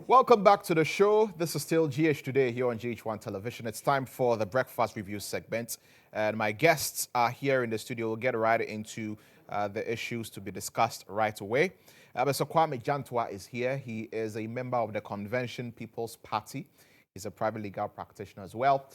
Welcome back to the show. This is still GH Today here on GHOne Television. It's time for the Breakfast Review segment. And my guests are here in the studio. We'll get right into the issues to be discussed right away. Mr. Kwame Jantuah is here. He is a member of the Convention People's Party. He's a private legal practitioner as well.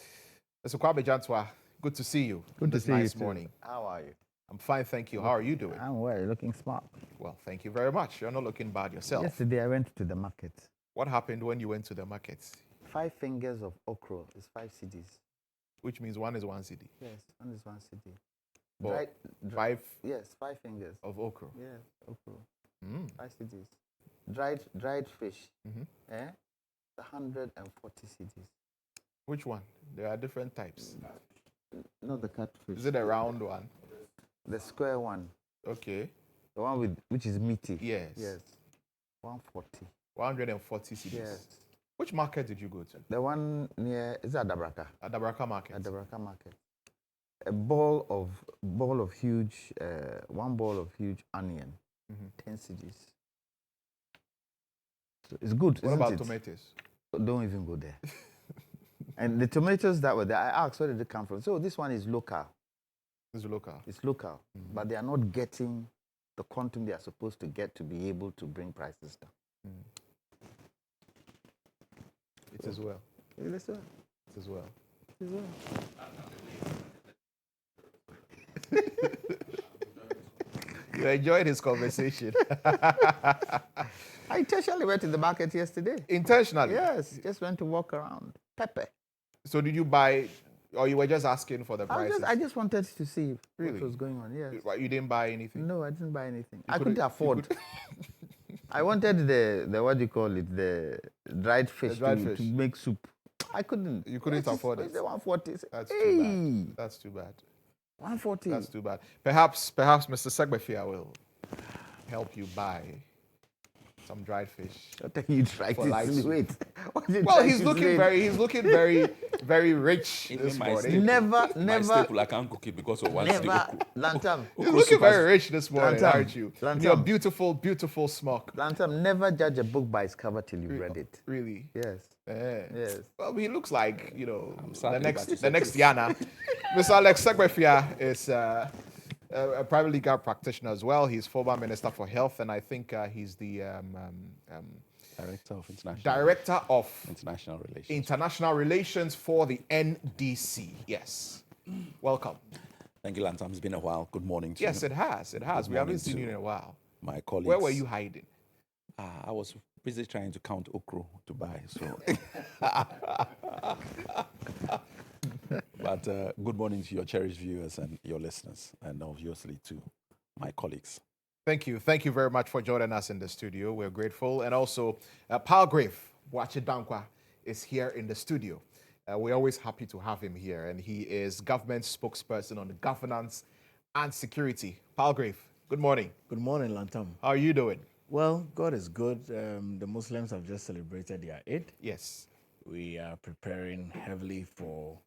Mr. Kwame Jantuah, good to see you. Good to see you nice too. morning. How are you? I'm fine, thank you. How are you doing? I'm well. You're looking smart. Well, thank you very much. You're not looking bad yourself. Yesterday I went to the market. What happened when you went to the market? 5 fingers of okra is 5 cedis. Which means one is 1 cedi. Yes, one is 1 cedi. For 5? Yes, 5 fingers. Of okra? Yes, okra. 5 cedis. Dried fish. 140 cedis. Which one? There are different types. Not the catfish. Is it a round one? The square one. Okay. The one which is meaty. Yes. Yes. 140. 140 cedis. Yes. Which market did you go to? The one near is Adabraka. Adabraka market. Adabraka market. A ball of huge, one ball of huge onion, 10 cedis. So it's good. What about tomatoes? Don't even go there. And the tomatoes that were there, I asked, where did they come from? So this one is local. This is local. It's local, but they are not getting the quantum they are supposed to get to be able to bring prices down. It is well. It is well. It is well. It is well. You enjoyed his conversation. I intentionally went to the market yesterday. Intentionally? Yes, just went to walk around. Pepper. So did you buy, or you were just asking for the prices? I just wanted to see Really? what was going on. Yes. You didn't buy anything? No, I didn't buy anything. I couldn't afford. I wanted the what do you call it? The dried fish, to make soup. I couldn't. You couldn't afford it? The 140. That's too bad. That's too bad. 140. That's too bad. Perhaps Mr. Segbefia will help you buy some dried fish. What are you trying to insinuate? Well, he's looking very, very rich this morning. Never. My staple, I can't cook it because of one staple. Lantam. He's looking very rich this morning, Lantam. aren't you? Lantam. Your beautiful, beautiful smock. Lantam, never judge a book by its cover till you've read it. Really? Yes. Yes. Well, he looks like, the sadly next Yana. Mr. Alex Segbefia is a private legal practitioner as well. He's former Minister for Health, and I think he's the Director of International Relations for the NDC. Yes. Welcome. Thank you, Lantam. It's been a while. Good morning to you. Yes, it has. It has. We haven't seen you in a while. My colleagues. Where were you hiding? I was busy trying to count okra to buy. So, but good morning to your cherished viewers and your listeners, and obviously to my colleagues. Thank you. Thank you very much for joining us in the studio. We're grateful. And also, Palgrave Boakye-Danquah is here in the studio. We're always happy to have him here, and he is government spokesperson on the governance and security. Palgrave, good morning. Good morning, Lantam. How are you doing? Well, God is good. The Muslims have just celebrated their Eid. Yes. We are preparing heavily for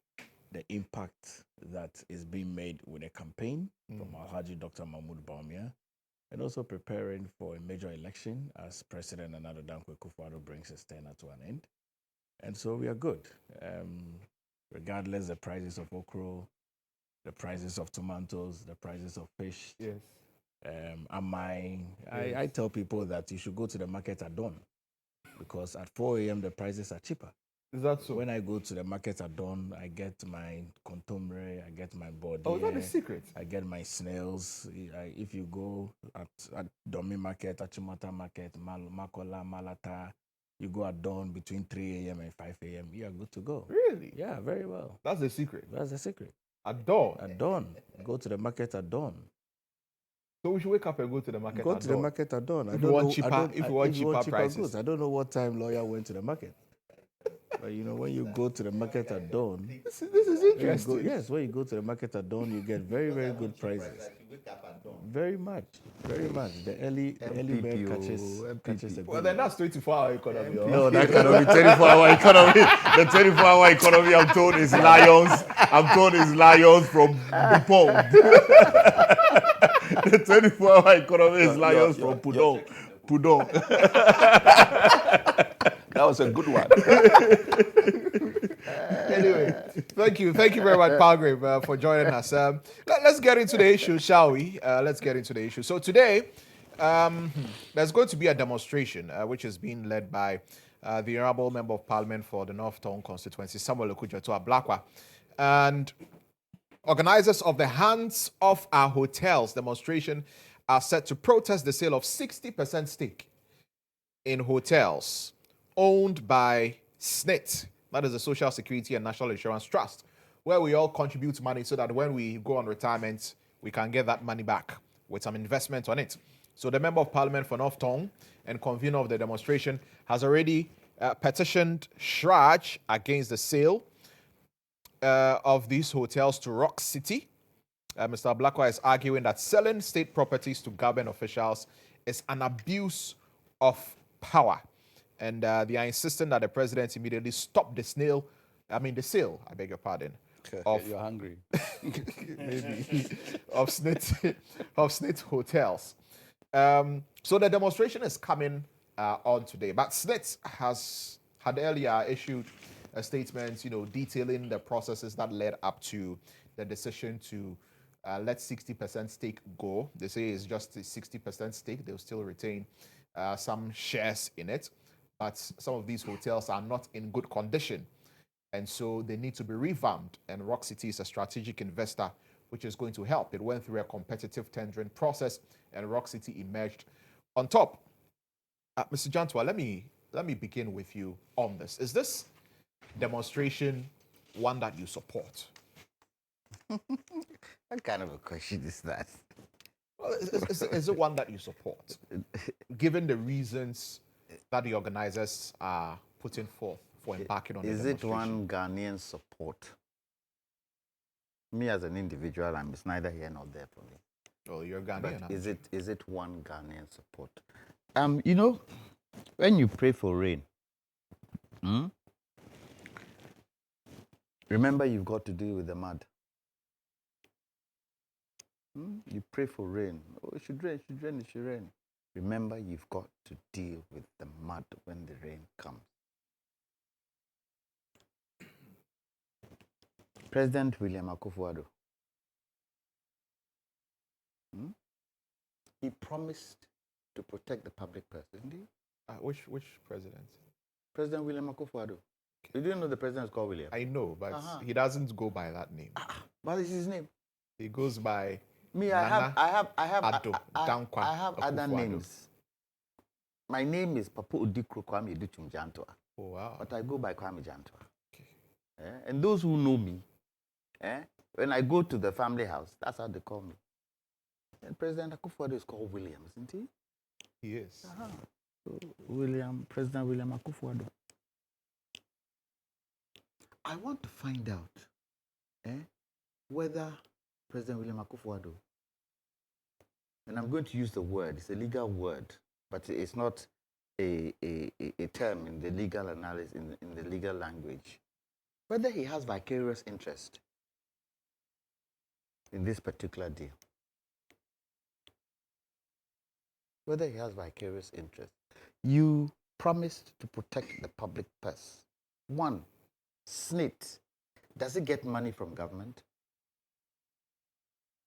the impact that is being made with a campaign from Alhaji Dr. Mahmoud Bawumia, and also preparing for a major election as President Nana Dankwa Akufo-Addo brings his tenure to an end. And so we are good. Regardless the prices of okra, the prices of tomatoes, the prices of fish. Yes. I tell people that you should go to the market at dawn, because at 4 a.m. the prices are cheaper. Is that so? When I go to the market at dawn, I get my contomere, I get my body. Oh, is that the secret? I get my snails. If you go at Domi Market, at Chimata Market, Makola, Malata, you go at dawn between 3 a.m. and 5 a.m., you are good to go. Really? Yeah, very well. That's the secret? That's the secret. At dawn? At dawn. Go to the market at dawn. So we should wake up and go to the market at dawn? Go to the market at dawn. If you want cheaper prices. Goods. I don't know what time lawyer went to the market. But when you go to the market at dawn, this is interesting. When you go to the market at dawn, you get very, very good prices. Very much. The early bird catches a good. Well, then that's 24-hour economy. No, that cannot be 24-hour economy. The 24-hour economy, I'm told, is lions. From Bupong. The 24-hour economy is lions from Pudong. That was a good one. Anyway, thank you very much, Palgrave, for joining us. Let's get into the issue, shall we? Let's get into the issue. So today, there's going to be a demonstration which is being led by the Honourable Member of Parliament for the North Tongue constituency, Samuel Jantuah, and organizers of the Hands Off Our Hotels demonstration are set to protest the sale of 60% stake in hotels owned by SSNIT, that is the Social Security and National Insurance Trust, where we all contribute money so that when we go on retirement, we can get that money back with some investment on it. So the Member of Parliament for North Tongue and convener of the demonstration has already petitioned Shraj against the sale of these hotels to Rock City. Mr. Blackwell is arguing that selling state properties to government officials is an abuse of power. And they are insisting that the president immediately stop the sale, I beg your pardon. You're hungry. Maybe, of SSNIT hotels. So the demonstration is coming on today. But SSNIT had earlier issued a statement, detailing the processes that led up to the decision to let 60% stake go. They say it's just a 60% stake. They'll still retain some shares in it. But some of these hotels are not in good condition. And so they need to be revamped. And Rock City is a strategic investor, which is going to help. It went through a competitive tendering process, and Rock City emerged on top. Mr. Jantuah, let me begin with you on this. Is this demonstration one that you support? What kind of a question is that? Well, is it one that you support, given the reasons that the organizers are putting forth for embarking on the demonstration? Is it one Ghanaian support? Me as an individual, it's neither here nor there for me. Oh, you're Ghanaian. But is it one Ghanaian support? When you pray for rain, remember you've got to deal with the mud. You pray for rain. Oh, it should rain, it should rain, it should rain. Remember, you've got to deal with the mud when the rain comes. President William Akufo-Addo, he promised to protect the public purse, didn't he? Which president? President William Akufo-Addo. You didn't know the president is called William? I know, but he doesn't go by that name. What is his name? He goes by me. I have Dankwa other names. My name is Papa Odikro Kwame Jantuah. Oh wow! But I go by Kwame Jantuah. Okay. And those who know me, when I go to the family house, that's how they call me. And President Akufo-Addo is called William, isn't he? He is. So President William Akufo-Addo. I want to find out whether President William Akufo-Addo, and I'm going to use the word, it's a legal word, but it's not a term in the legal analysis, in the legal language, whether he has vicarious interest in this particular deal. Whether he has vicarious interest. You promised to protect the public purse. One, SSNIT, does it get money from government?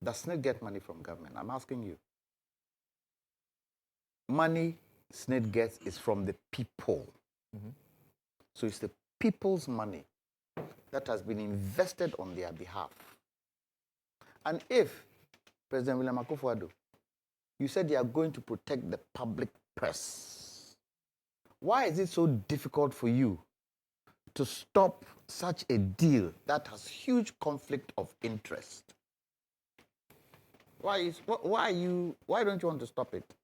Does SSNIT get money from government? I'm asking you. Money SSNIT gets is from the people. So it's the people's money that has been invested on their behalf. And if President William Akufo-Addo, you said you are going to protect the public purse, why is it so difficult for you to stop such a deal that has huge conflict of interest? Why don't you want to stop it?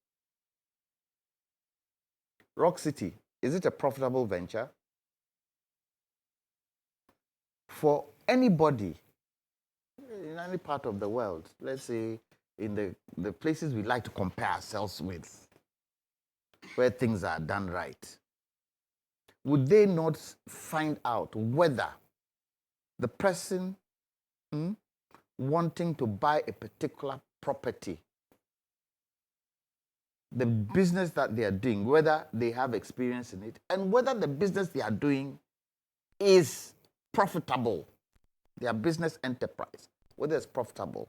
Rock City, is it a profitable venture? For anybody in any part of the world, let's say in the places we like to compare ourselves with, where things are done right, would they not find out whether the person wanting to buy a particular property the business that they are doing, whether they have experience in it, and whether the business they are doing is profitable, their business enterprise, whether it's profitable,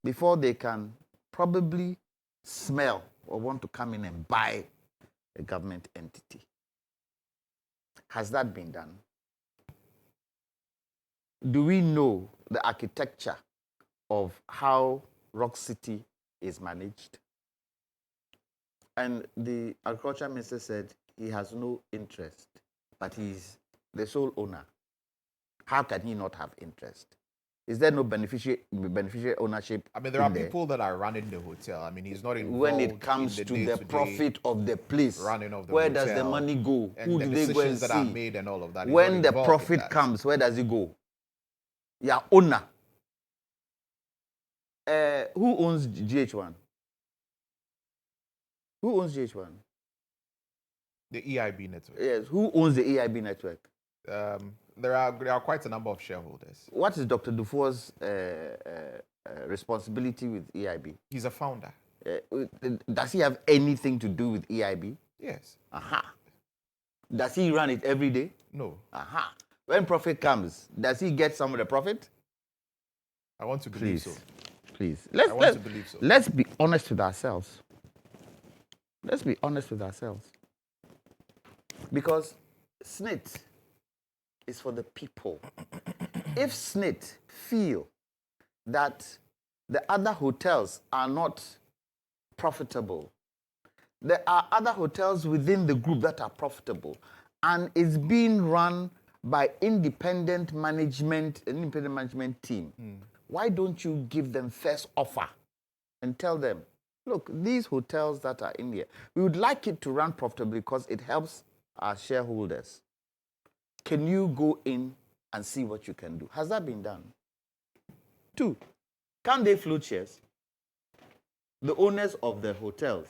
before they can probably smell or want to come in and buy a government entity. Has that been done? Do we know the architecture of how Rock City is managed? And the agriculture minister said he has no interest, but he's the sole owner. How can he not have interest? Is there no beneficiary ownership? I mean, there are people that are running the hotel. I mean, he's not involved. When it comes to the profit of the place, running of the where hotel, does the money go? and Who the do they go and decisions that see? are made and all of that. When the profit comes, where does it go? Your owner. Who owns GHOne? Who owns GHOne? The EIB network. Yes. Who owns the EIB network? There are quite a number of shareholders. What is Dr. Dufour's responsibility with EIB? He's a founder. Does he have anything to do with EIB? Yes. Aha. Does he run it every day? No. Aha. When profit comes, does he get some of the profit? I want to believe so. Please. I want to believe so. Let's be honest with ourselves. Let's be honest with ourselves. Because SNIT is for the people. If SNIT feel that the other hotels are not profitable, there are other hotels within the group that are profitable, and it's being run by independent management, an independent management team. Why don't you give them first offer and tell them, look, these hotels that are in here, we would like it to run profitably because it helps our shareholders. Can you go in and see what you can do? Has that been done? 2, can they float shares? The owners of the hotels,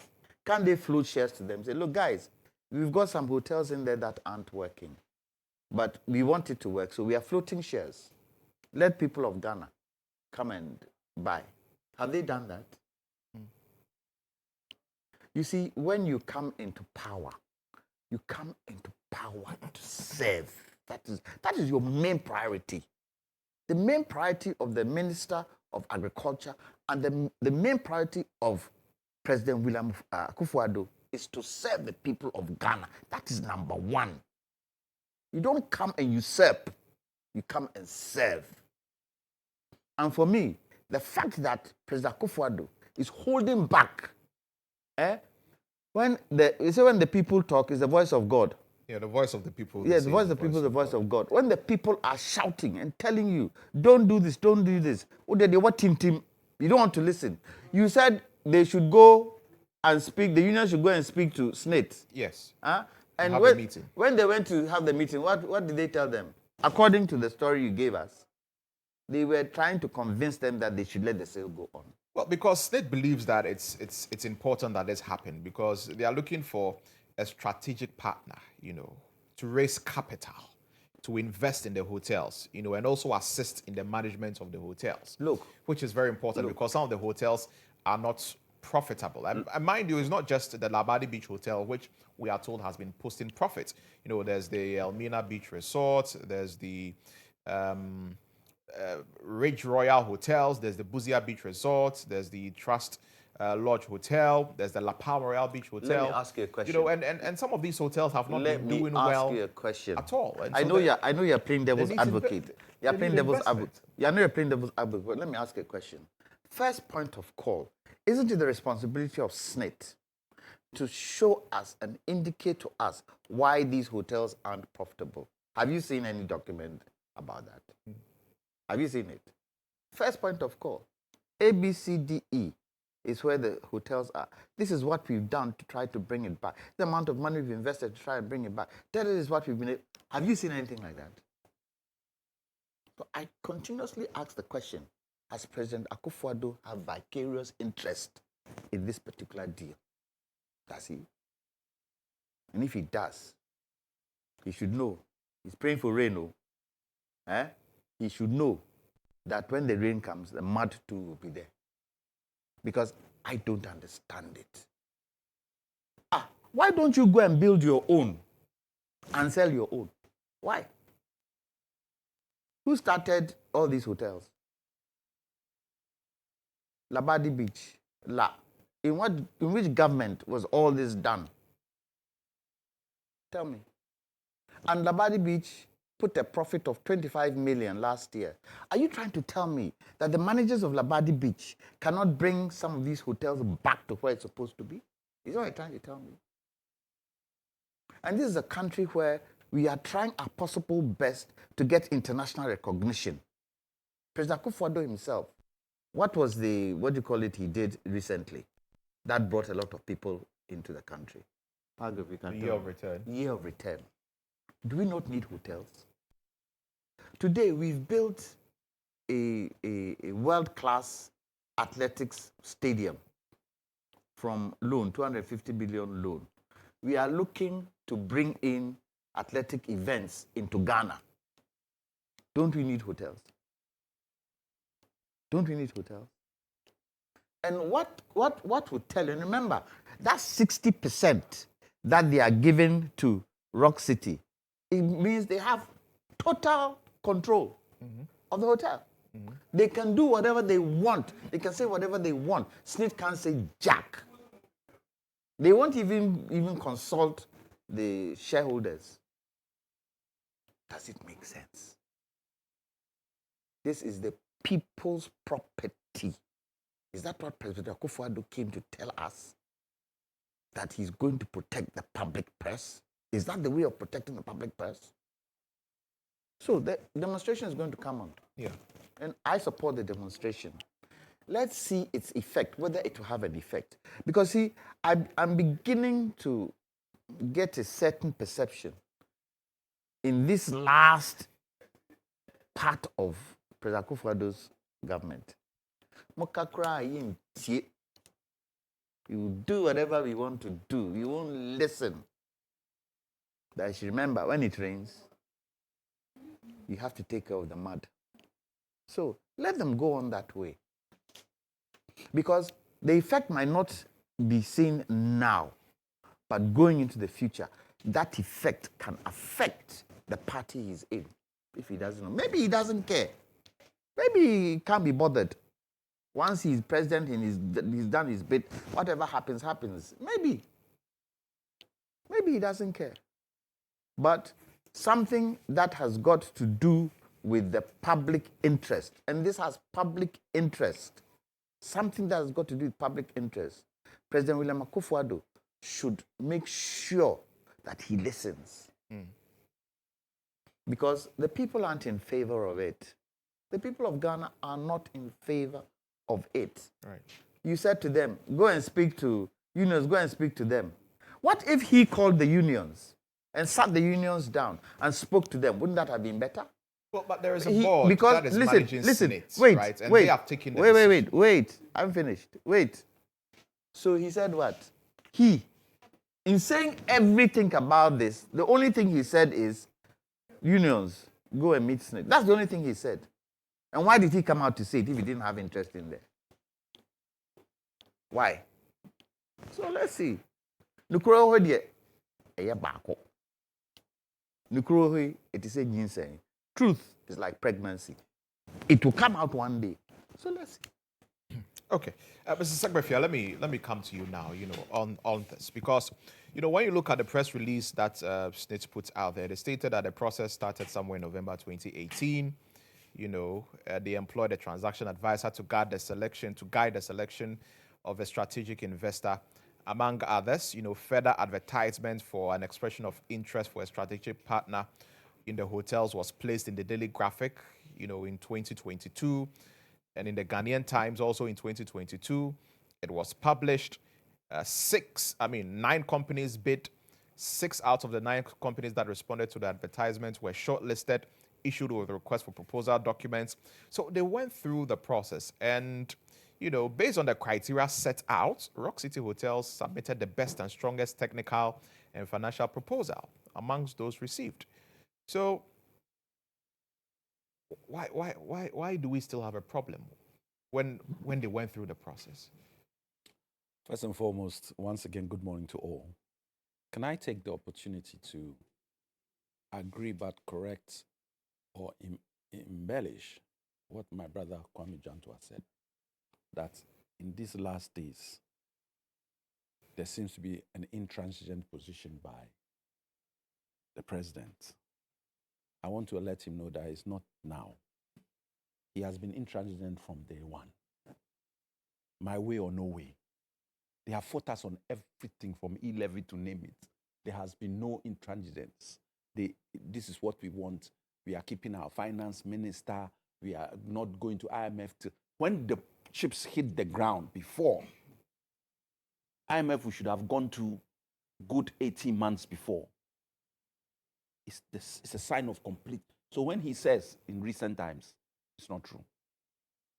can they float shares to them? Say, look, guys, we've got some hotels in there that aren't working, but we want it to work, so we are floating shares. Let people of Ghana come and buy. Have they done that? You see, when you come into power, you come into power to serve. That is your main priority. The main priority of the Minister of Agriculture and the main priority of President William Akufo-Addo is to serve the people of Ghana. That is number 1. You don't come and usurp. You come and serve. And for me, the fact that President Akufo-Addo is holding back, when the people talk, is the voice of God. Yeah, the voice of the people. Yes, the voice of the people is the voice of God. When the people are shouting and telling you, don't do this, don't do this, what team, you don't want to listen. You said they should go and speak, the union should go and speak to SNIT. Yes. And have a meeting. When they went to have the meeting, what did they tell them? According to the story you gave us, they were trying to convince them that they should let the sale go on. Well, because SNIT believes that it's important that this happen because they are looking for a strategic partner, to raise capital, to invest in the hotels, and also assist in the management of the hotels. Look. Which is very important because some of the hotels are not profitable. And mind you, it's not just the Labadi Beach Hotel, which we are told has been posting profits. There's the Elmina Beach Resort, there's the Ridge Royal Hotels, there's the Buzia Beach Resort, there's the Trust Lodge Hotel, there's the La Palma Royal Beach Hotel. Let me ask you a question. And some of these hotels have not been doing well. Let me ask you a question at all. And I know you're playing devil's advocate. You're they playing need devil's investment. advocate. I know you're playing devil's advocate, but let me ask you a question. First point of call, isn't it the responsibility of SNIT to show us and indicate to us why these hotels aren't profitable? Have you seen any document about that? Have you seen it? First point of call, A, B, C, D, E is where the hotels are. This is what we've done to try to bring it back. The amount of money we've invested to try and bring it back. That is what we've been. Have you seen anything like that? So I continuously ask the question, has President Akufo-Addo have vicarious interest in this particular deal? Does he? And if he does, he should know. He's praying for rain, He should know that when the rain comes, the mud too will be there. Because I don't understand it. Why don't you go and build your own and sell your own? Why? Who started all these hotels? Labadi Beach. In which government was all this done? Tell me. And Labadi Beach put a profit of 25 million last year. Are you trying to tell me that the managers of Labadi Beach cannot bring some of these hotels back to where it's supposed to be? Is that what you're trying to tell me? And this is a country where we are trying our possible best to get international recognition. President Akufo-Addo himself, what do you call it, he did recently that brought a lot of people into the country? Year of return. Year of return. Do we not need hotels? Today, we've built a world-class athletics stadium from loan, 250 billion loan. We are looking to bring in athletic events into Ghana. Don't we need hotels? Don't we need hotels? And what would tell you, and remember, that's 60% that they are given to Rock City. It means they have total control of the hotel. They can do whatever they want. They can say whatever they want. Smith can't say jack. They won't even consult the shareholders. Does it make sense? This is the people's property. Is that what President Akufo-Addo came to tell us? That he's going to protect the public press? Is that the way of protecting the public press? So the demonstration is going to come on. Yeah. And I support the demonstration. Let's see its effect, whether it will have an effect. Because see, I'm beginning to get a certain perception in this last part of President Akufo-Addo's government. You will do whatever we want to do. You won't listen. But I should remember, when it rains, you have to take care of the mud. So let them go on that way. Because the effect might not be seen now, but going into the future, that effect can affect the party he's in. If he doesn't know. Maybe he doesn't care. Maybe he can't be bothered. Once he's president and he's done his bit, whatever happens, happens. Maybe he doesn't care. But something that has got to do with the public interest, and this has public interest, something that has got to do with public interest, President William Akufo-Addo should make sure that he listens. Because the people aren't in favor of it. The people of Ghana are not in favor of it. Right. You said to them, go and speak to unions, go and speak to them. What if he called the unions and sat the unions down and spoke to them? Wouldn't that have been better? Well, but there is a board that is managing Senate, right? And they have taken the decision. Wait. I'm finished. Wait. So he said what? In saying everything about this, the only thing he said is, unions, go and meet Senate. That's the only thing he said. And why did he come out to say it if he didn't have interest in there? Why? So let's see. Nukuro hodie eye baako. Nukuro it is a ginseng. Truth is like pregnancy. It will come out one day. So let's see. Okay, Mr. Segbefia, let me come to you now. On this, because when you look at the press release that Snitch put out there, they stated that the process started somewhere in November 2018. They employed a transaction advisor to guide the selection of a strategic investor, among others. Further advertisement for an expression of interest for a strategic partner in the hotels was placed in the Daily Graphic, in 2022, and in the Ghanaian Times also in 2022. It was published. 9 companies bid. 6 out of the 9 companies that responded to the advertisement were shortlisted, issued with a request for proposal documents. So they went through the process, and based on the criteria set out, Rock City Hotels submitted the best and strongest technical and financial proposal amongst those received. So why do we still have a problem when they went through the process? First and foremost, once again, good morning to all. Can I take the opportunity to agree but correct or embellish what my brother Kwame Jantuah said? That in these last days, there seems to be an intransigent position by the president. I want to let him know that it's not now. He has been intransigent from day one. My way or no way. They have fought us on everything from E-levy to name it. There has been no intransigence. This is what we want. We are keeping our finance minister. We are not going to IMF. When the chips hit the ground before, IMF we should have gone to good 18 months before. It's a sign of complete. So when he says in recent times, it's not true.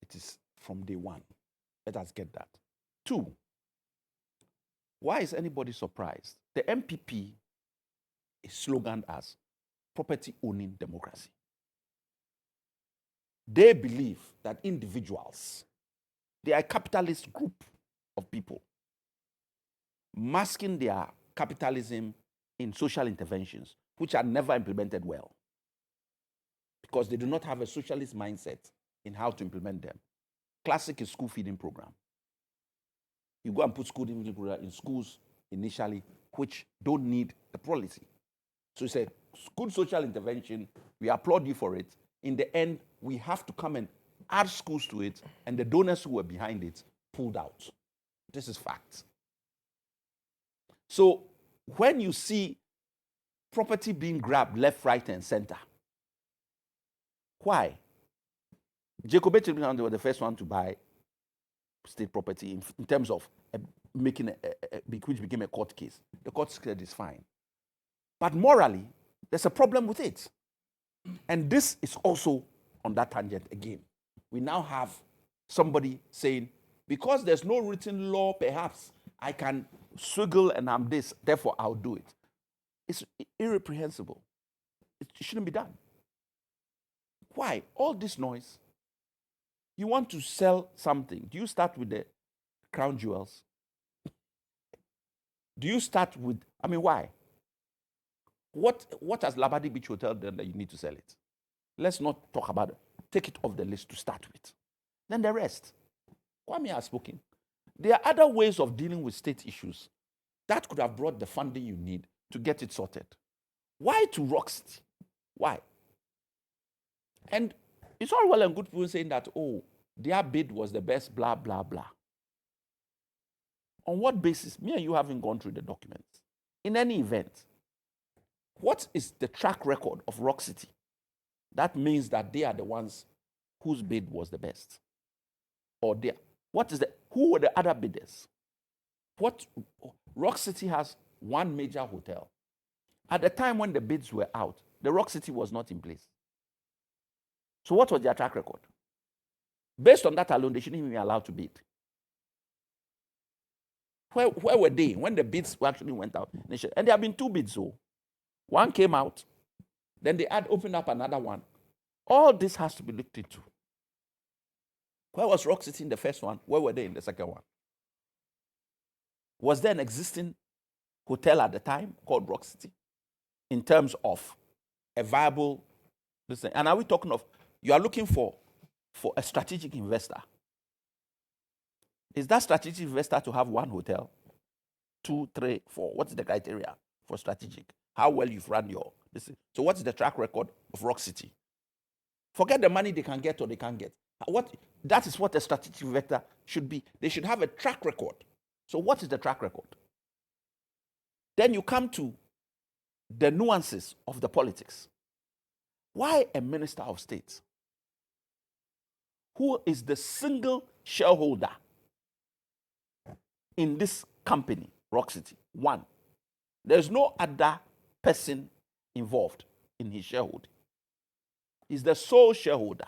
It is from day one. Let us get that. 2, why is anybody surprised? The MPP is sloganed as property owning democracy. They believe that individuals, they are a capitalist group of people masking their capitalism in social interventions, which are never implemented well because they do not have a socialist mindset in how to implement them. Classic is school feeding program. You go and put school feeding program in schools initially, which don't need the policy. So it's a good social intervention. We applaud you for it. In the end, we have to come and add schools to it, and the donors who were behind it pulled out. This is fact. So when you see property being grabbed left, right, and center, why? Jacob Echeluman was the first one to buy state property in terms of making which became a court case. The court said it's fine. But morally, there's a problem with it. And this is also on that tangent again. We now have somebody saying, because there's no written law, perhaps I can swiggle and I'm this, therefore I'll do it. It's irreprehensible. It shouldn't be done. Why? All this noise. You want to sell something. Do you start with the crown jewels? Do you start with, why? What has Labadi Beach Hotel done that you need to sell it? Let's not talk about it. Take it off the list to start with. Then the rest. Kwame has spoken. There are other ways of dealing with state issues that could have brought the funding you need to get it sorted. Why to Rock City? Why? And it's all well and good people saying that, oh, their bid was the best, blah, blah, blah. On what basis? Me and you haven't gone through the documents. In any event, what is the track record of Rock City? That means that they are the ones whose bid was the best. Or who were the other bidders? Rock City has one major hotel. At the time when the bids were out, the Rock City was not in place. So what was their track record? Based on that alone, they shouldn't even be allowed to bid. Where were they when the bids actually went out? And there have been 2 bids, so one came out, then they had opened up another one. All this has to be looked into. Where was Rock City in the first one? Where were they in the second one? Was there an existing hotel at the time called Rock City in terms of a viable business? And are we talking of, you are looking for a strategic investor? Is that strategic investor to have one hotel? 2, 3, 4? What's the criteria for strategic? How well you've run your business? So what's the track record of Rock City? Forget the money they can get or they can't get. That is what a strategic investor should be. They should have a track record. So what is the track record? Then you come to the nuances of the politics. Why a minister of state who is the single shareholder in this company, Rock City? 1, there's no other person involved in his shareholding. He's the sole shareholder.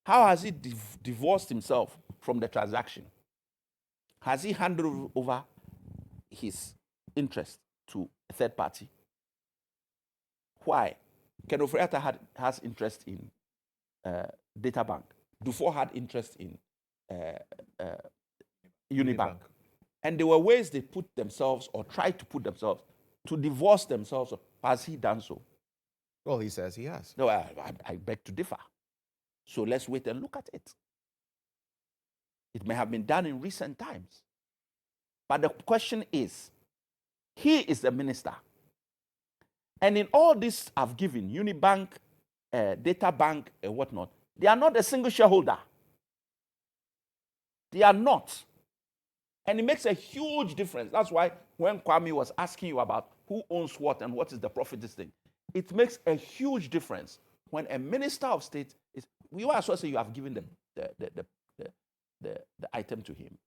How has he divorced himself from the transaction? Has he handed over his interest to a third party? Why? Ken Ofori-Atta has interest in Data Bank. Dufour had interest in Unibank. And there were ways they put themselves or tried to put themselves to divorce themselves. Has he done so? Well, he says he has. No, I beg to differ. So let's wait and look at it. It may have been done in recent times. But the question is, he is the minister. And in all this I've given, Unibank, Data Bank, and whatnot, they are not a single shareholder. They are not. And it makes a huge difference. That's why when Kwame was asking you about who owns what and what is the profit this thing, it makes a huge difference when a minister of state is. You are so say you have given them the item to him.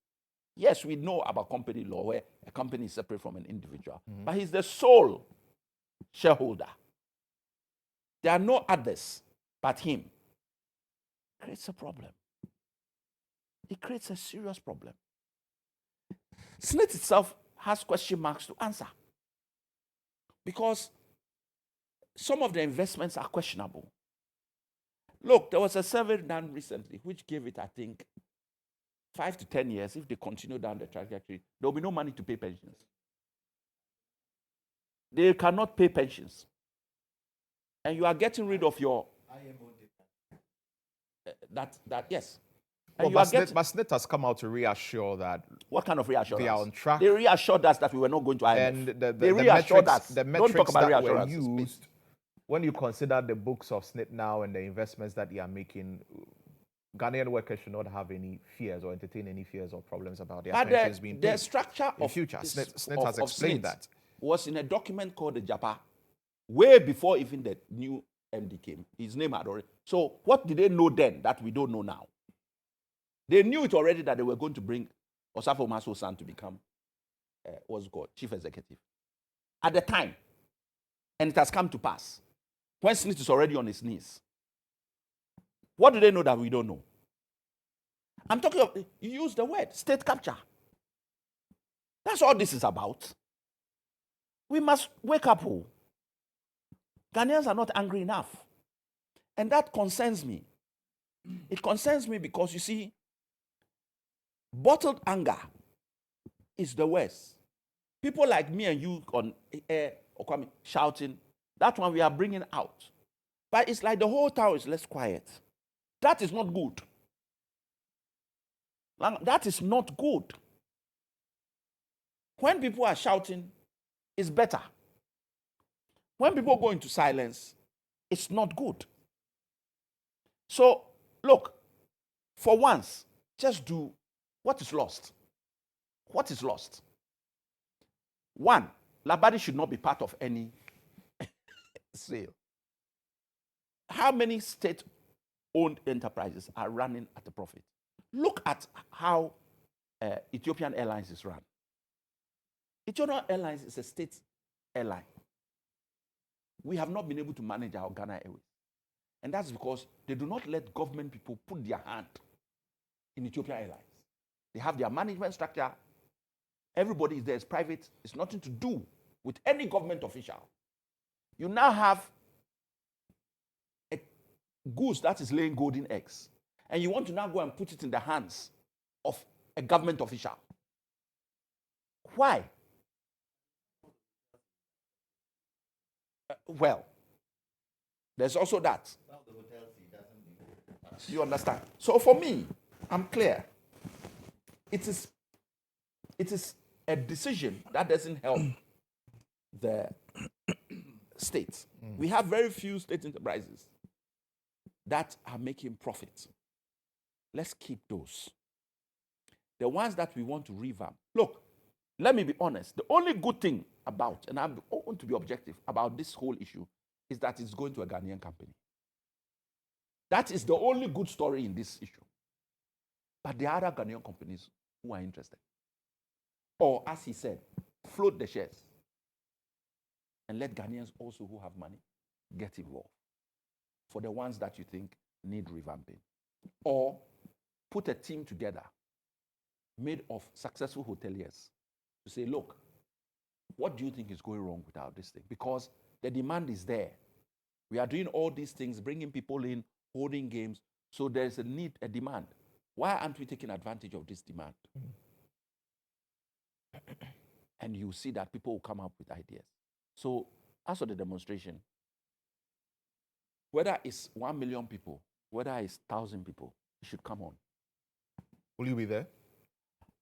Yes, we know about company law where a company is separate from an individual, but he's the sole shareholder. There are no others but him. It creates a problem. It creates a serious problem. SSNIT itself has question marks to answer because some of the investments are questionable. Look, there was a survey done recently which gave it, I think, 5 to 10 years. If they continue down the trajectory, there will be no money to pay pensions. They cannot pay pensions. And you are getting rid of your... yes. Well, but SSNIT has come out to reassure that... What kind of reassurance? They are on track. They reassured us that we were not going to IMF. And they reassured us. The Don't talk metrics about that were reassurance. used, when you consider the books of SSNIT now and the investments that they are making, Ghanaian workers should not have any fears or entertain any fears or problems about their pensions being paid. The structure in of future, SSNIT has explained that. Was in a document called the JAPA, way before even the new MD came. His name had already. So what did they know then that we don't know now? They knew it already that they were going to bring Osafo Maso's son to become, chief executive. At the time, and it has come to pass, when SSNIT is already on his knees. What do they know that we don't know? I'm talking of, you use the word, state capture. That's all this is about. We must wake up. Ghanaians are not angry enough. And that concerns me. It concerns me because, you see, bottled anger is the worst. People like me and you on air or coming shouting, that one we are bringing out. But it's like the whole town is less quiet. That is not good. That is not good. When people are shouting, it's better. When people go into silence, it's not good. So, look, for once, just do what is lost. What is lost? One, Labadi should not be part of any sale. How many state-owned enterprises are running at a profit? Look at how Ethiopian Airlines is run. Ethiopian Airlines is a state airline. We have not been able to manage our Ghana Airways. And that's because they do not let government people put their hand in Ethiopian Airlines. They have their management structure. Everybody is there. It's private. It's nothing to do with any government official. You now have a goose that is laying golden eggs. And you want to now go and put it in the hands of a government official. Why? Well, there's also that. You understand? So for me, I'm clear. It is a decision that doesn't help the states. We have very few state enterprises that are making profit. Let's keep those. The ones that we want to revamp. Look, let me be honest. The only good thing about, and I want to be objective about this whole issue, is that it's going to a Ghanaian company. That is the only good story in this issue. But there are other Ghanaian companies who are interested. Or, as he said, float the shares and let Ghanaians also who have money get involved for the ones that you think need revamping. Or put a team together made of successful hoteliers to say, look, what do you think is going wrong without this thing? Because the demand is there. We are doing all these things, bringing people in, holding games. So there's a need, a demand. Why aren't we taking advantage of this demand? And you see that people will come up with ideas. So as for the demonstration, whether it's 1 million people, whether it's 1,000 people, it should come on. Will you be there?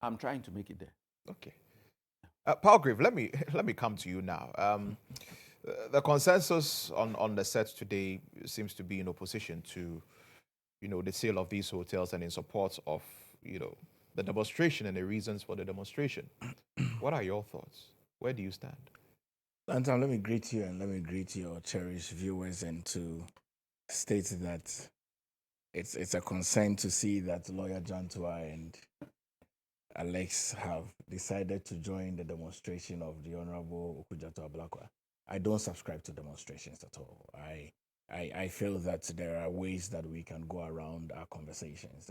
I'm trying to make it there. Okay. Palgrave, let me come to you now. The consensus on the set today seems to be in opposition to, the sale of these hotels and in support of, the demonstration and the reasons for the demonstration. What are your thoughts? Where do you stand? Lantam, let me greet you and let me greet your cherished viewers and to state that it's a concern to see that lawyer Jantuah and Alex have decided to join the demonstration of the Honorable Jantuah. I don't subscribe to demonstrations at all. I feel that there are ways that we can go around our conversations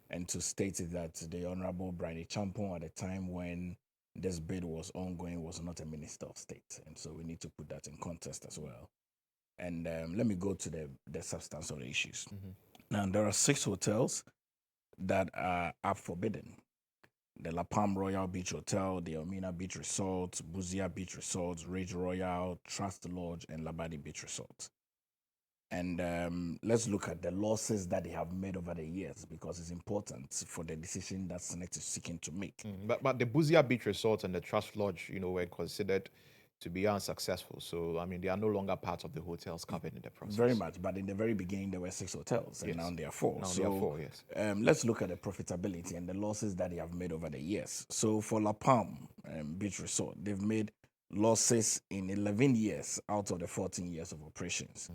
and to state that the Honorable Brian Champon at the time when this bid was ongoing was not a minister of state. And so we need to put that in context as well. And let me go to the substance of the issues. Now, there are 6 hotels that are up for bidding. The La Palm Royal Beach Hotel, the Elmina Beach Resort, Buzia Beach Resort, Ridge Royal, Trust Lodge, and Labadi Beach Resort. And let's look at the losses that they have made over the years because it's important for the decision that Senate is seeking to make. But the Buzia Beach Resort and the Trust Lodge, were considered to be unsuccessful. So, they are no longer part of the hotels covered in the process. Very much. But in the very beginning, there were 6 hotels, and now there are 4. Now there are 4, yes. Let's look at the profitability and the losses that they have made over the years. So for La Palm Beach Resort, they've made losses in 11 years out of the 14 years of operations.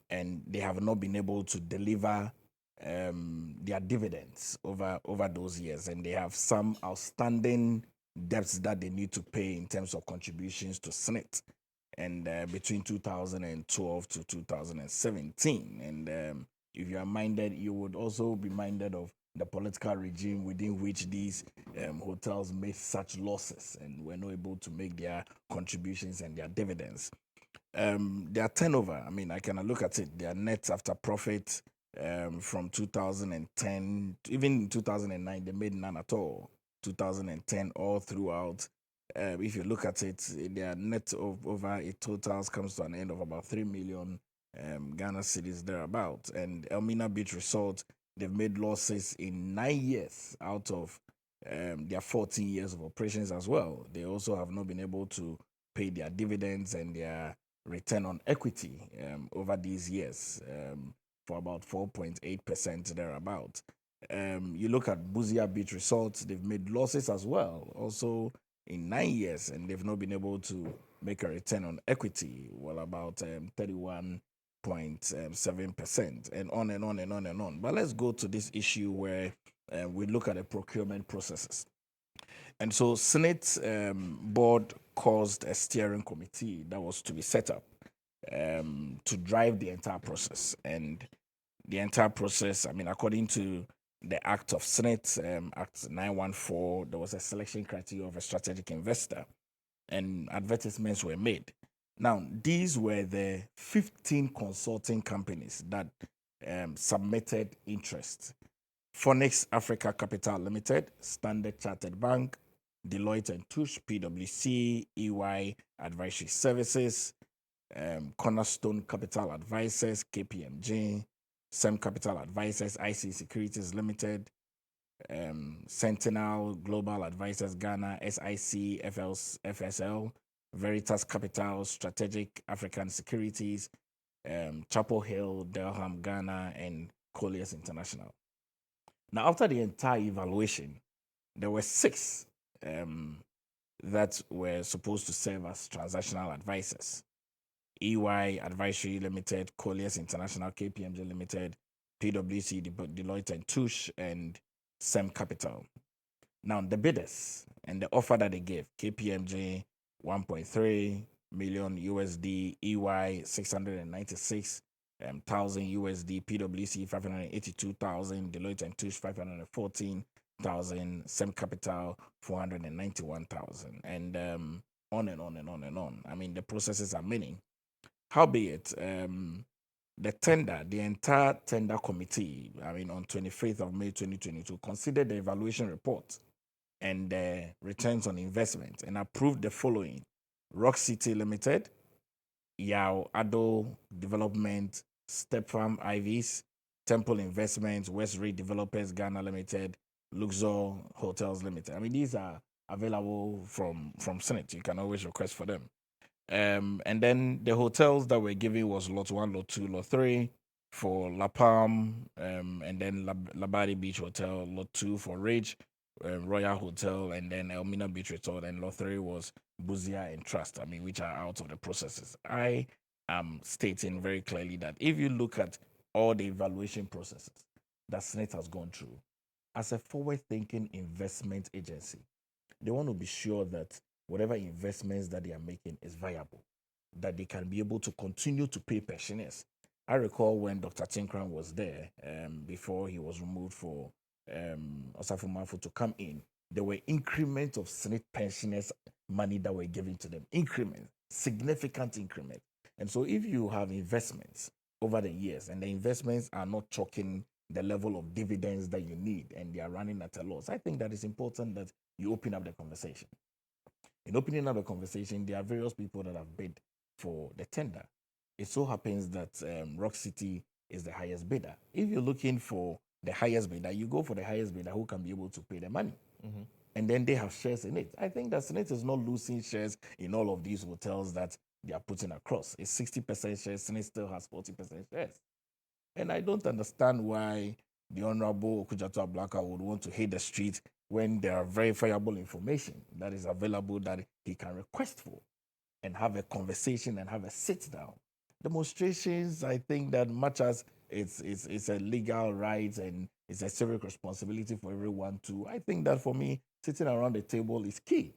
And they have not been able to deliver their dividends over those years. And they have some outstanding debts that they need to pay in terms of contributions to SNIT and between 2012 to 2017. And if you are minded, you would also be minded of the political regime within which these hotels made such losses and were not able to make their contributions and their dividends. Their turnover, I can look at it, their net after profit from 2010, even in 2009, they made none at all. 2010, all throughout. If you look at it, their net of over it totals comes to an end of about 3 million Ghana cedis thereabout. And Elmina Beach Resort, they've made losses in 9 years out of their 14 years of operations as well. They also have not been able to pay their dividends and their return on equity over these years for about 4.8% thereabout. You look at Buzia Beach Resorts, they've made losses as well, also in 9 years, and they've not been able to make a return on equity, well, about 31.7%, and on and on and on and on. But let's go to this issue where we look at the procurement processes. And so Senate board caused a steering committee that was to be set up to drive the entire process. And the entire process, according to the Act of Senate, Act 914, there was a selection criteria of a strategic investor and advertisements were made. Now, these were the 15 consulting companies that submitted interest. Phoenix Africa Capital Limited, Standard Chartered Bank, Deloitte & Touche, PwC, EY Advisory Services, Cornerstone Capital Advisors, KPMG, SEM Capital Advisors, IC Securities Limited, Sentinel Global Advisors Ghana, SIC, FSL, Veritas Capital, Strategic African Securities, Chapel Hill, Delham Ghana, and Colliers International. Now, after the entire evaluation, there were 6 that were supposed to serve as transactional advisors. EY Advisory Limited, Colliers International, KPMG Limited, PwC, Deloitte & Touche, and SEM Capital. Now, the bidders and the offer that they gave, KPMG 1.3 million USD, EY 696,000 USD, PwC 582,000, Deloitte & Touche 514,000, SEM Capital 491,000, and on and on and on and on. The processes are many. Howbeit, the entire tender committee, on 25th of May 2022, considered the evaluation report and the returns on investment and approved the following: Rock City Limited, Yao Ado Development, Step Farm Ivies, Temple Investments, West Ray Developers Ghana Limited, Luxor Hotels Limited. I mean, these are available from Senate. You can always request for them. And then the hotels that were given was Lot 1, Lot 2, Lot 3 for La Palm, and then Labadi Beach Hotel, Lot 2 for Ridge, Royal Hotel, and then Elmina Beach Resort, and Lot 3 was Buzia and Trust, I mean, which are out of the processes. I am stating very clearly that if you look at all the evaluation processes that Senate has gone through, as a forward-thinking investment agency, they want to be sure that whatever investments that they are making is viable, that they can be able to continue to pay pensioners. I recall when Dr. Tinkran was there, before he was removed for Osafo Manfo to come in, there were increments of Senate pensioners' money that were given to them. Increments, significant increments. And so if you have investments over the years and the investments are not choking the level of dividends that you need and they are running at a loss, I think that it's important that you open up the conversation. In opening up the conversation, there are various people that have bid for the tender. It so happens that Rock City is the highest bidder. If you're looking for the highest bidder, you go for the highest bidder who can be able to pay the money. And then they have shares in it. I think that Senate is not losing shares in all of these hotels that they are putting across. It's 60% shares, Senate still has 40% shares. And I don't understand why the Honorable Okudzato Ablaka would want to hit the street when there are verifiable information that is available that he can request for and have a conversation and have a sit down. Demonstrations, I think that much as it's a legal right and it's a civic responsibility for everyone to, I think that for me, sitting around the table is key.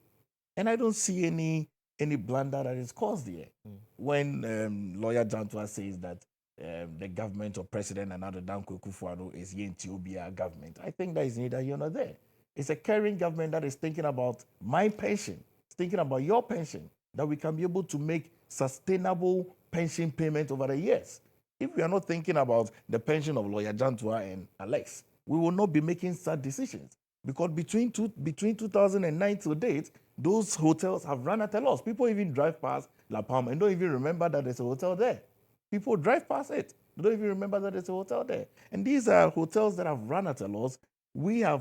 And I don't see any blunder that is caused here. When lawyer Jantuah says that the government or President Nana Dankwa Akufo-Addo is the Ethiopia government, I think that is neither here nor there. It's a caring government that is thinking about my pension, it's thinking about your pension, that we can be able to make sustainable pension payment over the years. If we are not thinking about the pension of lawyer Jantuah and Alex, we will not be making such decisions. Because between 2009 to date, those hotels have run at a loss. People even drive past La Palma and don't even remember that there's a hotel there. People drive past it. They don't even remember that there's a hotel there. And these are hotels that have run at a loss.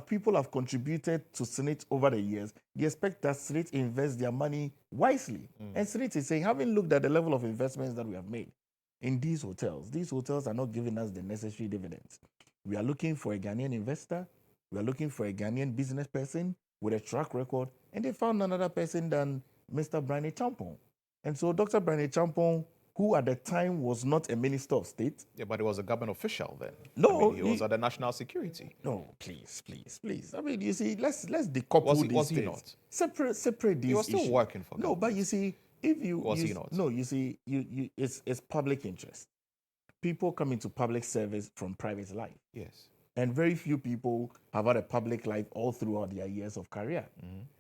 People have contributed to Senate over the years. They expect that Senate invest their money wisely. And Senate is saying, having looked at the level of investments that we have made in these hotels are not giving us the necessary dividends. We are looking for a Ghanaian investor. We are looking for a Ghanaian business person with a track record. And they found another person than Mr. Brian Champong. And so Dr. Brian Champong, who at the time was not a minister of state. Yeah, but he was a government official then. No, I mean, he was at the national security. No, please. I mean, you see, let's decouple these was he things. not? Separate these He was still issues. working for No, government. but you see, if you Was he not? No, you see, it's public interest. People come into public service from private life. Yes. And very few people have had a public life all throughout their years of career.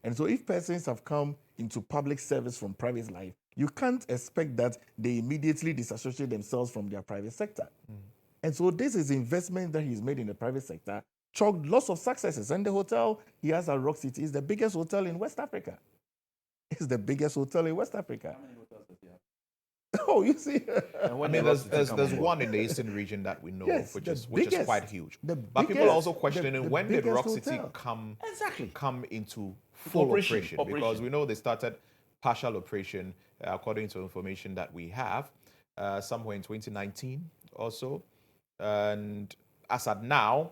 And so if persons have come into public service from private life, you can't expect that they immediately disassociate themselves from their private sector. And so this is investment that he's made in the private sector, chalked lots of successes. And the hotel he has at Rock City is the biggest hotel in West Africa. It's the biggest hotel in West Africa. How many hotels does he have? Oh, you see. I mean, there's one in the eastern region that we know Yes, of, which the is quite huge. the But people are also questioning the when did biggest Rock City hotel. come into full operation? Because Operation. we know they started partial operation, according to information that we have, somewhere in 2019 or so. And as at now,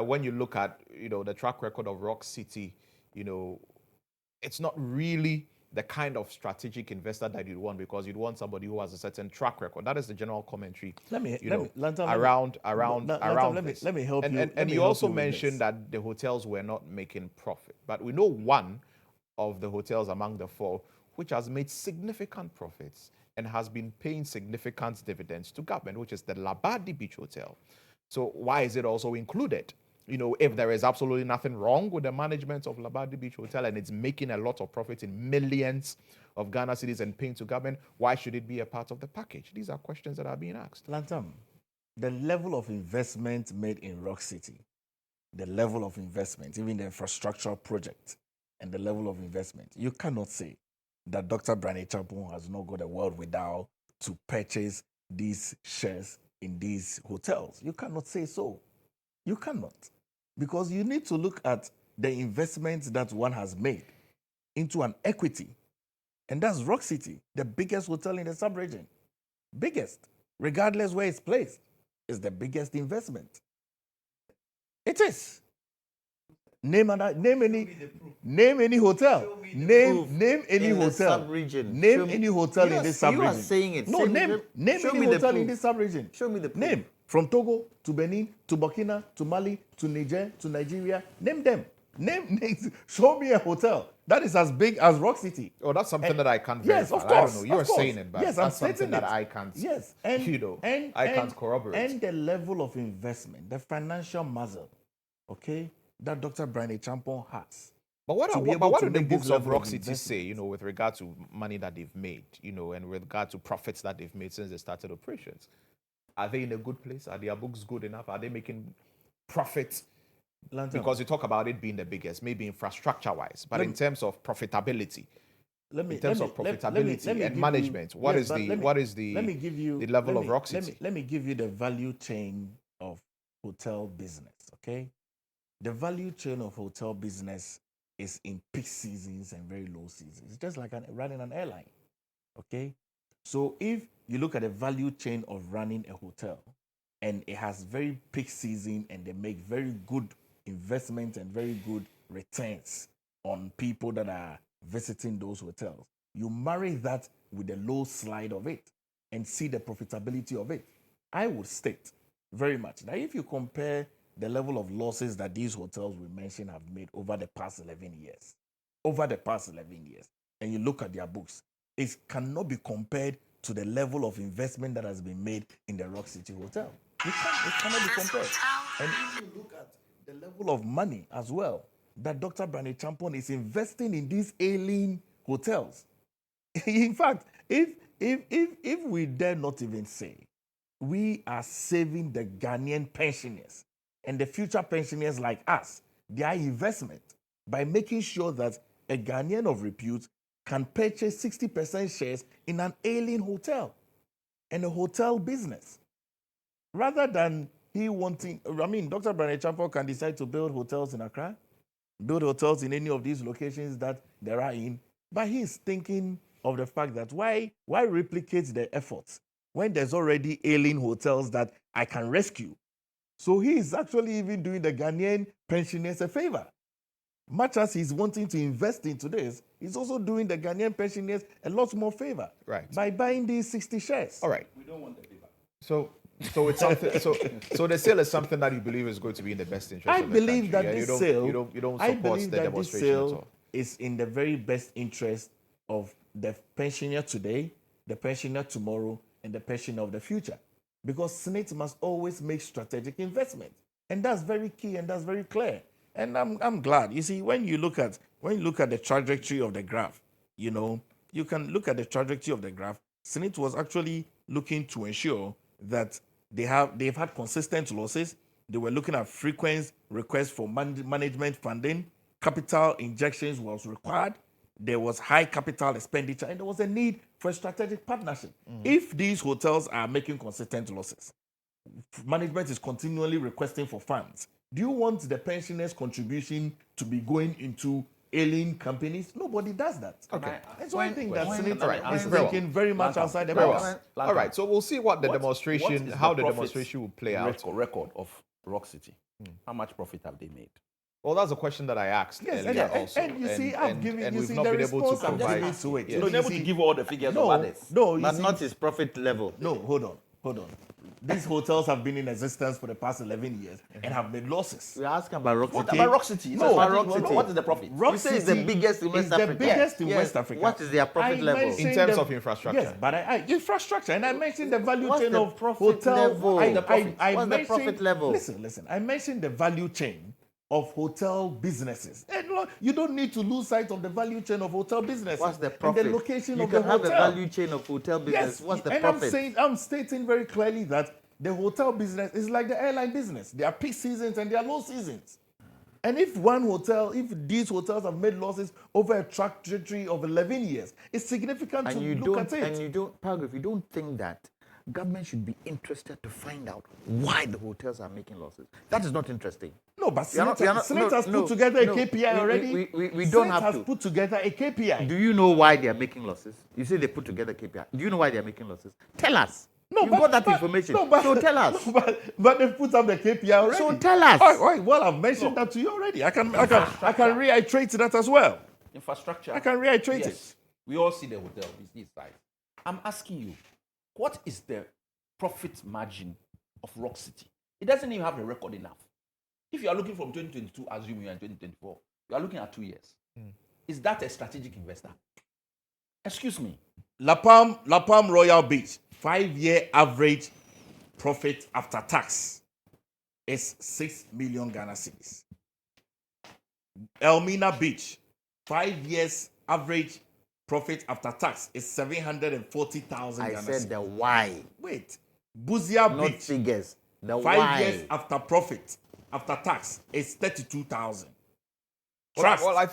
when you look at the track record of Rock City, it's not really the kind of strategic investor that you'd want, because you'd want somebody who has a certain track record. That is the general commentary. Around this. Let me help you. And you also mentioned that the hotels were not making profit, but we know one of the hotels among the four which has made significant profits and has been paying significant dividends to government, which is the Labadi Beach Hotel. So why is it also included? If there is absolutely nothing wrong with the management of Labadi Beach Hotel and it's making a lot of profit in millions of Ghana cedis and paying to government, why should it be a part of the package? These are questions that are being asked. Lantam, the level of investment made in Rock City, the level of investment, even the infrastructural project and the level of investment, you cannot say that Dr. Brane Champon has not got a world without to purchase these shares in these hotels. You cannot say so. You cannot. Because you need to look at the investments that one has made into an equity. And that's Rock City, the biggest hotel in the sub-region. Biggest. Regardless where it's placed, is the biggest investment. It is. Name any hotel. Name any hotel. Name any hotel in this sub-region. You are saying it. No, name any hotel in this sub-region. Show me the proof. Name. From Togo to Benin to Burkina to Mali to Niger to Nigeria. Name them. Show me a hotel that is as big as Rock City. Oh, that's something that I can't verify. Yes, of course. I don't know. You're of course. saying it, but yes, that's I'm something that I can't. Yes, I can't corroborate. And the level of investment, the financial muscle, okay, that Dr. Brane Champon has. But what do the make this books of level Rock of City say, investment? with regard to money that they've made, and with regard to profits that they've made since they started operations? Are they in a good place? Are their books good enough? Are they making profits? Lantam, Because you talk about it being the biggest, maybe infrastructure-wise, but in terms of profitability, and management, what is the level of Rock City? Let me give you the value chain of hotel business, okay? The value chain of hotel business is in peak seasons and very low seasons. It's just like running an airline, okay? So if you look at the value chain of running a hotel, and it has very peak season and they make very good investment and very good returns on people that are visiting those hotels, you marry that with the low slide of it and see the profitability of it. I would state very much that if you compare the level of losses that these hotels we mentioned have made over the past 11 years, and you look at their books, it cannot be compared to the level of investment that has been made in the Rock City Hotel. It cannot be compared. And if you look at the level of money as well that Dr. Brane Champon is investing in these ailing hotels. In fact, if we dare not even say we are saving the Ghanaian pensioners and the future pensioners like us their investment by making sure that a Ghanaian of repute can purchase 60% shares in an ailing hotel and a hotel business. Rather than Dr. Brane Champon can decide to build hotels in Accra, build hotels in any of these locations that there are in, but he's thinking of the fact that why replicate the efforts when there's already ailing hotels that I can rescue? So he is actually even doing the Ghanaian pensioners a favor. Much as he's wanting to invest into this, he's also doing the Ghanaian pensioners a lot more favor. Right. By buying these 60 shares. All right. We don't want the favor. So it's something. So the sale is something that you believe is going to be in the best interest. I of the believe country. that Yeah, this sale. You don't I support believe the that this demonstration at all. sale is in the very best interest of the pensioner today, the pensioner tomorrow, and the pensioner of the future. Because SNIT must always make strategic investment, and that's very key and that's very clear. And I'm glad. You see, when you look at the trajectory of the graph, you can look at the trajectory of the graph. SNIT was actually looking to ensure that they've had consistent losses. They were looking at frequent requests for management funding. Capital injections was required. There was high capital expenditure, and there was a need for a strategic partnership. If these hotels are making consistent losses, management is continually requesting for funds. Do you want the pensioners' contribution to be going into ailing companies? Nobody does that. Okay. And so I think that Senate Right. is Very well. thinking very much Lantam. outside the Very box. well. All right. So we'll see what the demonstration, how the profit demonstration will play out. record of Rock City. How much profit have they made? Well, that's a question that I asked Yes, earlier and also. you see, I've given and you we've see not the been able to response I'm provide. giving to it. Yes. So you're able to give all the figures of others. No, you But see, not his profit level. no, hold on. These hotels have been in existence for the past 11 years and have made losses. We're asking about Rock What City. about Rock City? No, Rock Rock City. What is the profit? Rock You say it's the City biggest in West is Africa. the biggest in Yes. West Africa. What is their profit I level? mentioned In terms of infrastructure. Yes, but infrastructure, and I mentioned the value What's chain the of profit hotel. level? I What's the profit mentioned- level? Listen. I mentioned the value chain of hotel businesses. And look, you don't need to lose sight of the value chain of hotel businesses. What's the profit? And the location you of can the have hotel. a value chain of hotel business. Yes, What's the and profit? I'm stating very clearly that the hotel business is like the airline business. There are peak seasons and there are low seasons. And if these hotels have made losses over a trajectory of 11 years, it's significant to look at it. And you don't, Palgrave, you don't think that government should be interested to find out why the hotels are making losses. That is not interesting. No, but We are not- Senate has no, put together no. a KPI already. We don't Senate have has to. put together a KPI. Do you know why they are making losses? You say they put together KPI. Do you know why they are making losses? Tell us. No, You've got that information. So tell us. No, but they've put up the KPI already. So tell us. All right, well, I've mentioned that to you already. I can reiterate that as well. Infrastructure. I can reiterate it. We all see the hotel, this side. I'm asking you, what is the profit margin of Rock City? It doesn't even have a record enough. If you are looking from 2022, assuming you're in 2024, you are looking at 2 years. Is that a strategic investor? Excuse me. La Palm Royal Beach, 5-year average profit after tax is 6 million Ghana cedis. Elmina Beach, 5 years average profit after tax is 740,000 I Ghana said cedis. the why, Wait, Buzia not Beach, figures. The 5 why. years after profit after tax is 32,000. Well, I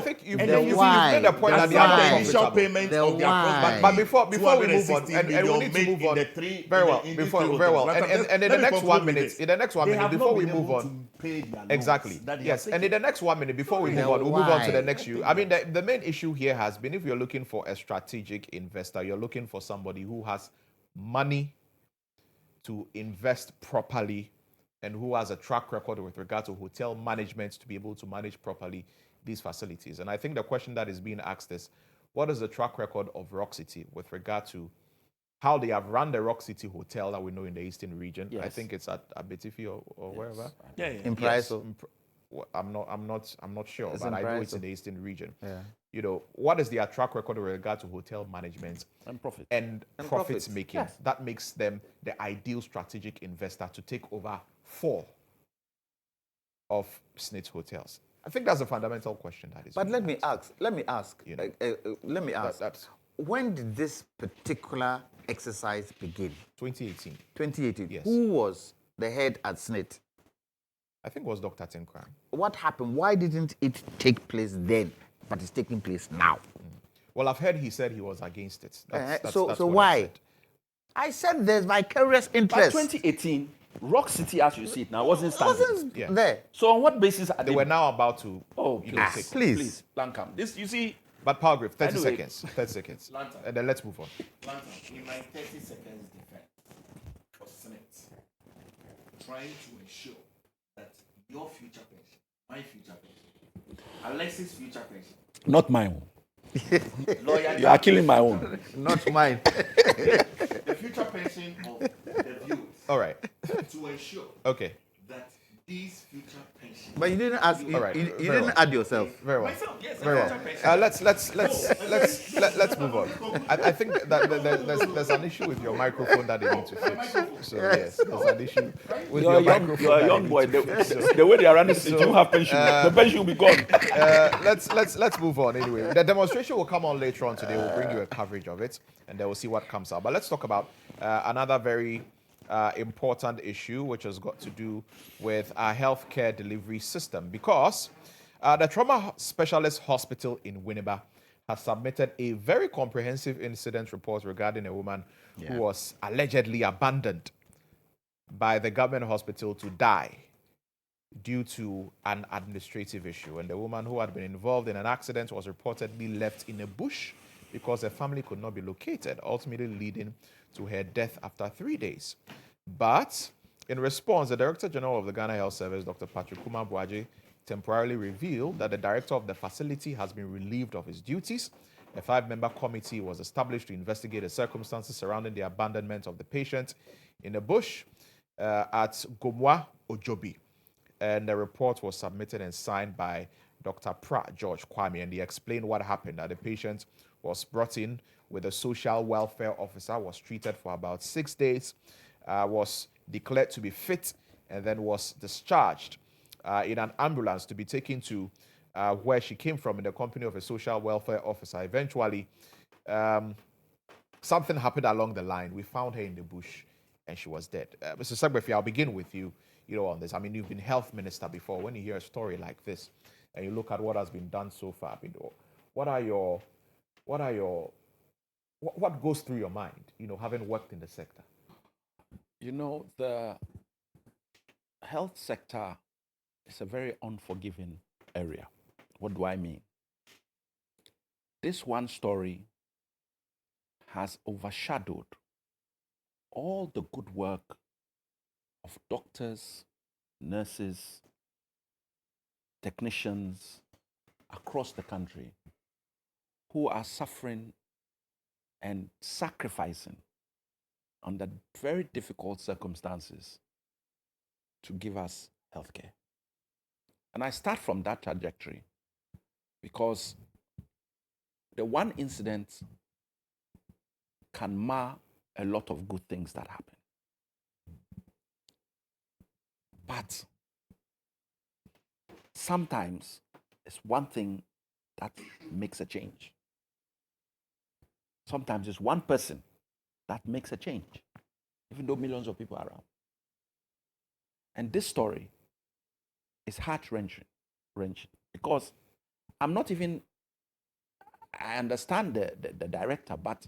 think you've The made why. the point that The they are why. not the initial profitable. payment The of their why. profit. But before we move on, 260 and we million need to made move in on. the three- Very well, in these before, three very well. hotels. And in the Let me next conclude 1 with minute, this. in the next 1 They minute, have before not we been move able on. to pay their loans Exactly. that they Yes. have And in the next 1 minute, before we move on, we'll move on to the next issue. I mean, the main issue here has been if you're looking for a strategic investor, you're looking for somebody who has money to invest properly and who has a track record with regard to hotel management to be able to manage properly these facilities. And I think the question that is being asked is, what is the track record of Rock City with regard to how they have run the Rock City Hotel that we know in the Eastern region? I Yes. think it's at Abetifi or wherever. Yeah. In price. I'm not sure, It's but in I know it's Price, in the Eastern region. Yeah. You know, what is their track record with regard to hotel management And profit. and And profits profits. making? Yes. That makes them the ideal strategic investor to take over 4 of SNIT's hotels. I think that's a fundamental question that is. But being let me asked. ask. You know. Let me ask. That's When did this particular exercise begin? 2018. 2018. Yes. Who was the head at SNIT? I think it was Dr. Tinkram. What happened? Why didn't it take place then, but it's taking place now? Well, I've heard he said he was against it. So what I why? said. I said there's vicarious By interest. 2018, Rock City, as you see it now, wasn't standing. wasn't Yeah. there. So on what basis are They were now about to. Oh, you know, please, take- Please. Lantam. This, you see, But Palgrave, 30 Anyway. seconds. 30 seconds. Lantam. And then let's move on. Lantam, in my 30 seconds defense for Senate, trying to ensure that your future pension, my future pension, Alexis' future pension, not my own. lawyer, You are killing my own. Not mine. the future pension of the viewers, All right. to ensure Okay. that these future pensions. But you didn't ask. You, All right. you Very didn't well. add yourself. Very well. Myself, yes, Very future well. pension. Let's move on. I think that there's an issue with your microphone that they need to fix. So yes, there's an issue with You're your a young, microphone. you're a that young they boy. need to fix. So, The way they are running, you don't have pension. The pension will be gone. let's move on anyway. The demonstration will come on later on today. We'll bring you a coverage of it, and then we'll see what comes out. But let's talk about another very important issue, which has got to do with our healthcare delivery system, because the Trauma Specialist Hospital in Winneba has submitted a very comprehensive incident report regarding a woman who was allegedly abandoned by the government hospital to die due to an administrative issue. And the woman who had been involved in an accident was reportedly left in a bush because her family could not be located, ultimately leading to her death after 3 days. But in response, the Director General of the Ghana Health Service, Dr. Patrick Boakye, temporarily revealed that the director of the facility has been relieved of his duties. A 5-member committee was established to investigate the circumstances surrounding the abandonment of the patient in a bush at Gomwa Ojobi. And the report was submitted and signed by Dr. George Kwame, and he explained what happened, that the patient was brought in with a social welfare officer, was treated for about 6 days, was declared to be fit, and then was discharged in an ambulance to be taken to where she came from in the company of a social welfare officer. Eventually, something happened along the line. We found her in the bush and she was dead. Mr. Segbefia, I'll begin with you, on this. I mean, you've been health minister before. When you hear a story like this, and you look at what has been done so far, I mean, what goes through your mind, having worked in the sector? The health sector is a very unforgiving area. What do I mean? This one story has overshadowed all the good work of doctors, nurses, technicians across the country who are suffering and sacrificing under very difficult circumstances to give us healthcare. And I start from that trajectory because the one incident can mar a lot of good things that happen. But sometimes it's one thing that makes a change. Sometimes it's one person that makes a change, even though millions of people are around. And this story is heart-wrenching because I understand the director, but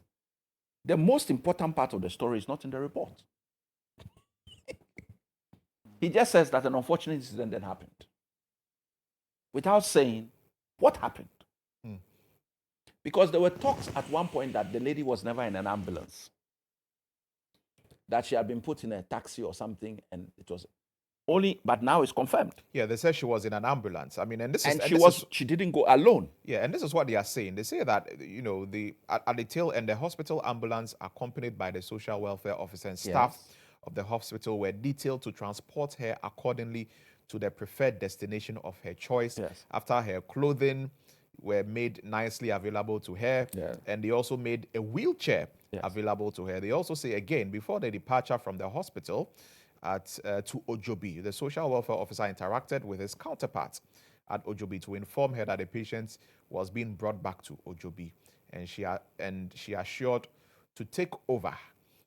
the most important part of the story is not in the report. He just says that an unfortunate incident then happened without saying what happened. Because there were talks at one point that the lady was never in an ambulance, that she had been put in a taxi or something, and it was only, but now it's confirmed. Yeah, they said she was in an ambulance. I mean, she didn't go alone. Yeah, and this is what they are saying. They say that, at the tail end, the hospital ambulance accompanied by the social welfare officer and staff of the hospital were detailed to transport her accordingly to the preferred destination of her choice. After her clothing were made nicely available to her, and they also made a wheelchair available to her. They also say again, before the departure from the hospital to Ojobi, the social welfare officer interacted with his counterpart at Ojobi to inform her that the patient was being brought back to Ojobi, and she assured to take over.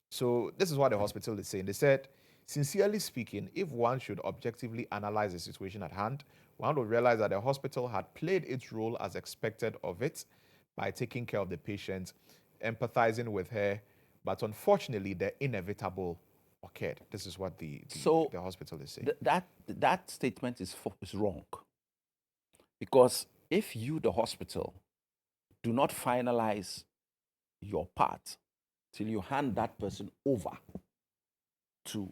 So this is what the hospital is saying. They said, sincerely speaking, if one should objectively analyze the situation at hand, one would realize that the hospital had played its role as expected of it by taking care of the patient, empathizing with her, but unfortunately, the inevitable occurred. This is what the hospital is saying. That statement is wrong. Because if you, the hospital, do not finalize your part till you hand that person over to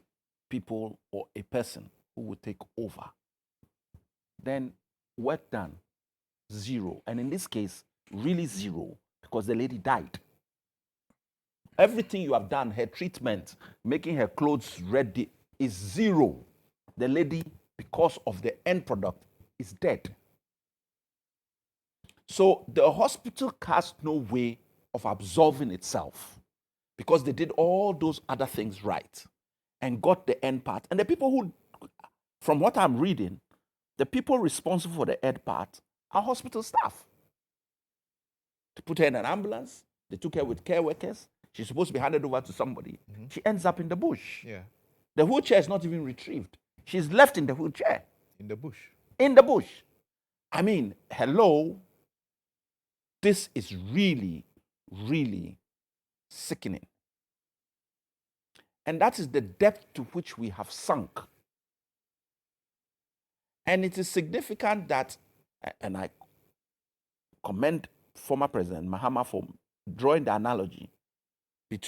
people or a person who will take over, then work done, zero. And in this case, really zero, because the lady died. Everything you have done, her treatment, making her clothes ready, is zero. The lady, because of the end product, is dead. So the hospital has no way of absolving itself because they did all those other things right and got the end part. And the people who, from what I'm reading, the people responsible for the end part are hospital staff. They put her in an ambulance. They took her with care workers. She's supposed to be handed over to somebody. She ends up in the bush. Yeah. The wheelchair is not even retrieved. She's left in the wheelchair. In the bush. In the bush. I mean, hello. This is really, really sickening. And that is the depth to which we have sunk. And it is significant that, and I commend former President Mahama for drawing the analogy with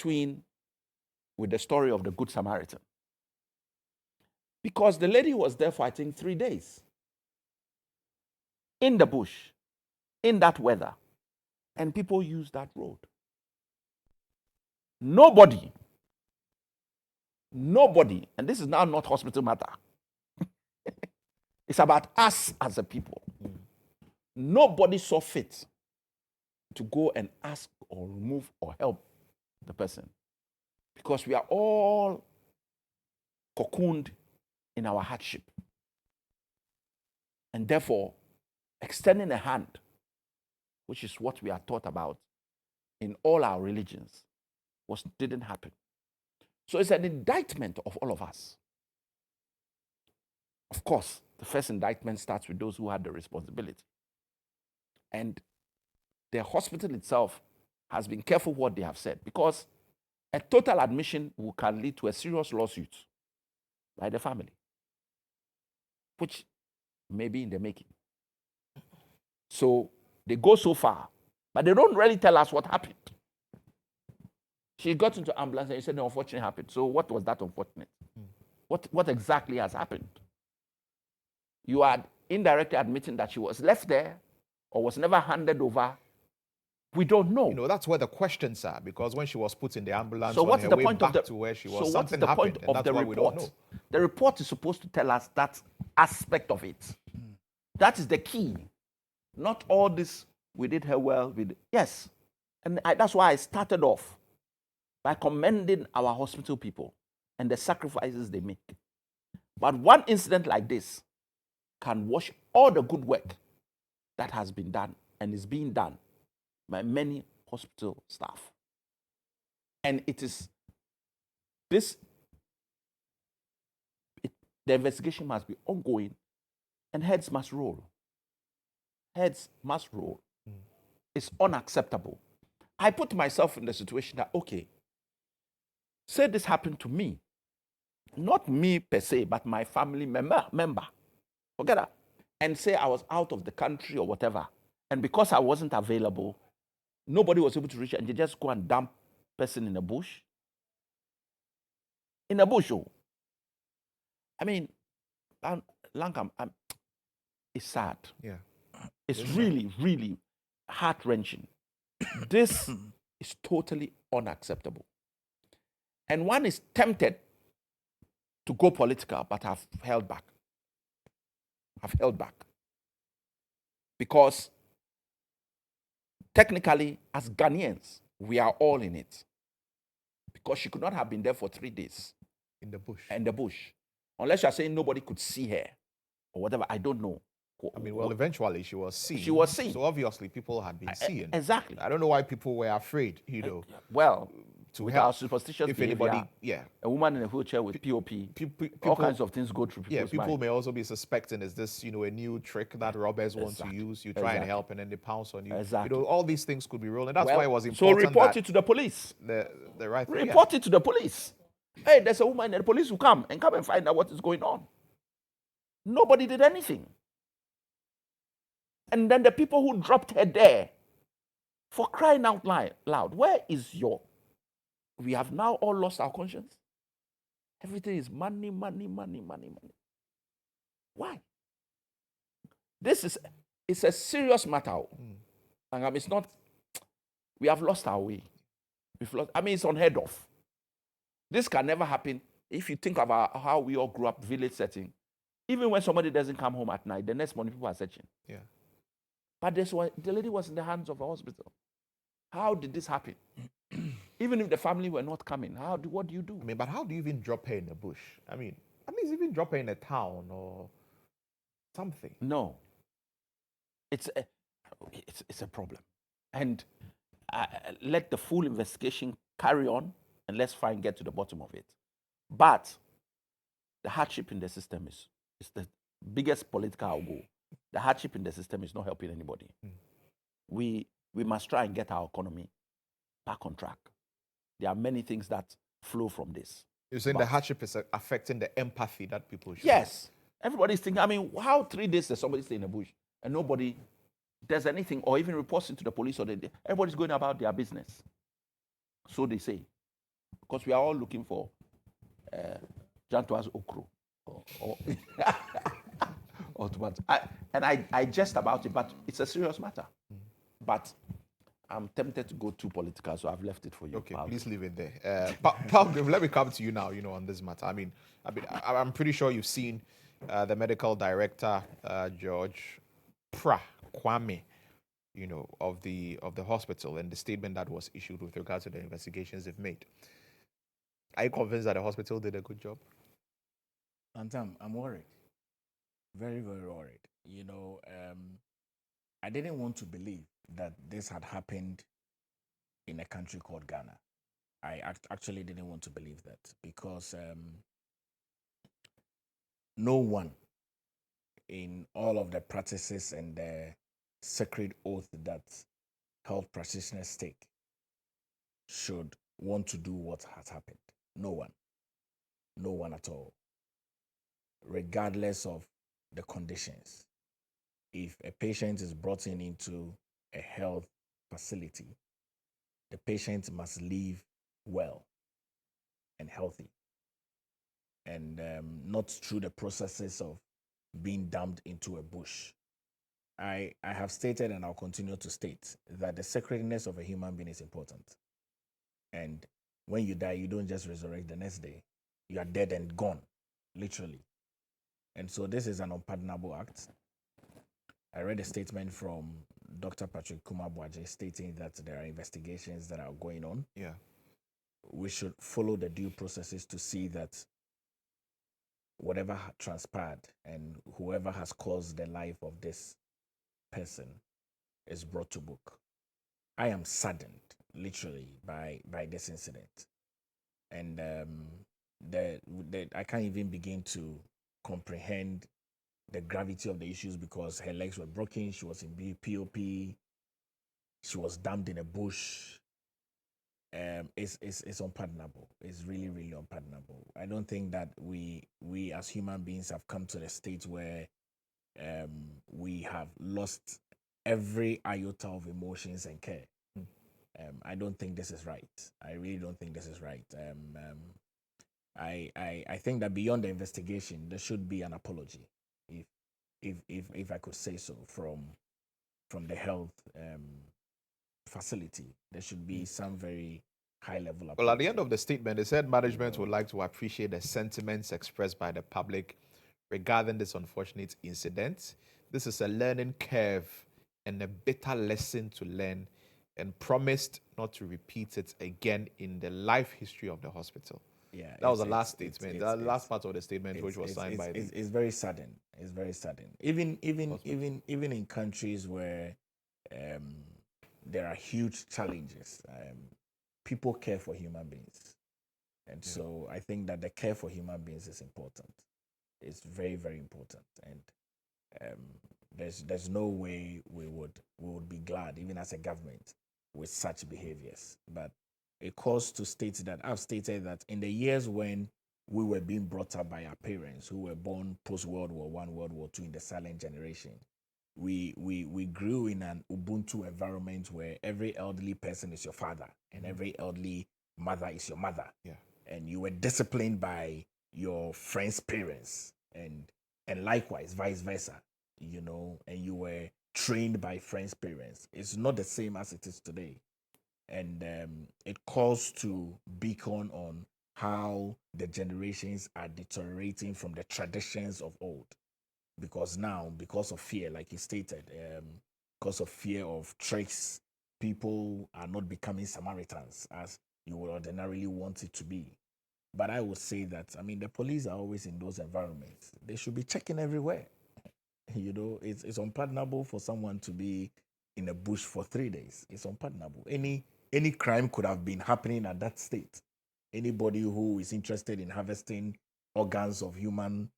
the story of the Good Samaritan. Because the lady was there for, I think, 3 days. In the bush, in that weather. And people use that road. Nobody, and this is now not hospital matter. It's about us as a people. Nobody saw fit to go and ask or remove or help the person. Because we are all cocooned in our hardship. And therefore, extending a hand, which is what we are taught about in all our religions, didn't happen. So it's an indictment of all of us. Of course, the first indictment starts with those who had the responsibility. And the hospital itself has been careful what they have said, because a total admission can lead to a serious lawsuit by the family, which may be in the making. So they go so far, but they don't really tell us what happened. She got into ambulance and he said, no, unfortunately happened. So what was that unfortunate? What exactly has happened? You are indirectly admitting that she was left there or was never handed over. We don't know. You know, that's where the questions are, because when she was put in the ambulance, So on what's her the way point back of the, to where she was, so what's something the happened, point and of that's the why we don't report? know. The report is supposed to tell us that aspect of it. That is the key. Not all this, we did her well. Yes. And that's why I started off by commending our hospital people and the sacrifices they make. But one incident like this can wash all the good work that has been done and is being done by many hospital staff. And it is this, the investigation must be ongoing and heads must roll. Heads must roll. It's unacceptable. I put myself in the situation that, okay, say this happened to me. Not me per se, but my family member. Forget that. And say I was out of the country or whatever. And because I wasn't available, nobody was able to reach it, and they just go and dump person in the bush. In the bush, oh. I mean, Lantam, it's sad. Yeah. It's really, really heart-wrenching. This is totally unacceptable. And one is tempted to go political, but I've held back. Because technically, as Ghanaians, we are all in it. Because she could not have been there for 3 days. In the bush. In the bush. Unless you're saying nobody could see her or whatever, I don't know. I mean, well, eventually she was seen. She was seen. So obviously people had been seeing. Exactly. I don't know why people were afraid, you know. Well, to with help. our superstitious If behavior, anybody, yeah. a woman in a wheelchair with POP, People, all kinds of things go through people's yeah, people mind. may also be suspecting, is this, you know, a new trick that robbers want to use? You try and help and then they pounce on you. Exactly. You know, all these things could be rolling. That's why it was So important report that it to the police. the right thing. Report it to the police. Hey, there's a woman, and the police will come and find out what is going on. Nobody did anything. And then the people who dropped her there, for crying out loud, where is your... We have now all lost our conscience. Everything is money. Why? It's a serious matter. And it's not... We have lost our way. It's unheard of. This can never happen. If you think about how we all grew up, village setting, even when somebody doesn't come home at night, the next morning people are searching. Yeah. But the lady was in the hands of a hospital. How did this happen? Even if the family were not coming, what do you do? I mean, but how do you even drop her in the bush? I mean, at least even drop her in a town or something. No. It's a problem. And let the full investigation carry on, and let's try and get to the bottom of it. But the hardship in the system is the biggest political goal. The hardship in the system is not helping anybody. We must try and get our economy back on track. There are many things that flow from this. You're saying the hardship is affecting the empathy that people show? Yes. Everybody's thinking, how 3 days does somebody stay in the bush and nobody does anything or even reports into the police? Everybody's going about their business. So they say. Because we are all looking for Jantuah's okro. I jest about it, but it's a serious matter. But I'm tempted to go too political, so I've left it for you. Okay, Palgrave. please leave it there. Palgrave, let me come to you now, on this matter. I'm pretty sure you've seen the medical director, Kwame, of the hospital, and the statement that was issued with regards to the investigations they've made. Are you convinced that the hospital did a good job? Lantam, I'm worried. Very, very worried. I didn't want to believe that this had happened in a country called Ghana. I actually didn't want to believe that because no one in all of the practices and the sacred oath that health practitioners take should want to do what has happened. No one. No one at all. Regardless of the conditions. If a patient is brought into a health facility, the patient must leave well and healthy, and not through the processes of being dumped into a bush. I have stated, and I'll continue to state, that the sacredness of a human being is important. And when you die, you don't just resurrect the next day. You are dead and gone, literally. And so this is an unpardonable act. I read a statement from Dr. Patrick Kumabwaje stating that there are investigations that are going on. Yeah. We should follow the due processes to see that whatever transpired and whoever has caused the life of this person is brought to book. I am saddened, literally, by this incident. And I can't even begin to comprehend the gravity of the issues, because her legs were broken, she was in POP, she was dumped in a bush. It's unpardonable. It's really, really unpardonable. I don't think that we as human beings have come to the state where we have lost every iota of emotions and care. I don't think this is right. I really don't think this is right. I think that beyond the investigation, there should be an apology, if I could say so, from the health facility. There should be some very high level apology. Well, at the end of the statement, they said management would like to appreciate the sentiments expressed by the public regarding this unfortunate incident. This is a learning curve and a bitter lesson to learn, and promised not to repeat it again in the life history of the hospital. Yeah, that was the last statement. The last part of the statement, which was signed by. It's very saddening. It's very saddening. Even in countries where there are huge challenges, people care for human beings, and so I think that the care for human beings is important. It's very, very important, and there's no way we would be glad, even as a government, with such behaviors. But it calls to state that I've stated that in the years when we were being brought up by our parents, who were born post World War I, World War II, in the silent generation, we grew in an Ubuntu environment where every elderly person is your father and every elderly mother is your mother. Yeah. And you were disciplined by your friends' parents, and likewise vice versa, and you were trained by friends' parents. It's not the same as it is today. And it calls to beacon on how the generations are deteriorating from the traditions of old. Because now, because of fear, like you stated, because of fear of tricks, people are not becoming Samaritans as you would ordinarily want it to be. But I would say that, the police are always in those environments. They should be checking everywhere. It's unpardonable for someone to be in a bush for 3 days. It's unpardonable. Any crime could have been happening at that state. Anybody who is interested in harvesting organs of human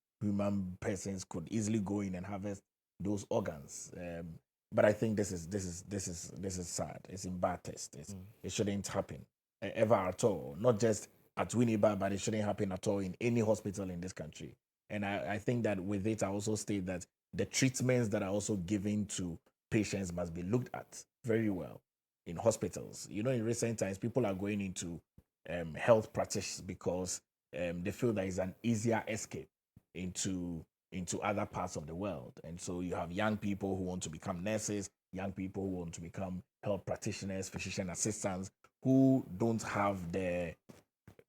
persons could easily go in and harvest those organs. But I think this is sad. It's in bad taste. It shouldn't happen ever at all. Not just at Winneba, but it shouldn't happen at all in any hospital in this country. And I think that with it, I also state that the treatments that are also given to patients must be looked at very well in hospitals. In recent times, people are going into health practice because they feel that it's an easier escape into other parts of the world. And so you have young people who want to become nurses, young people who want to become health practitioners, physician assistants, who don't have the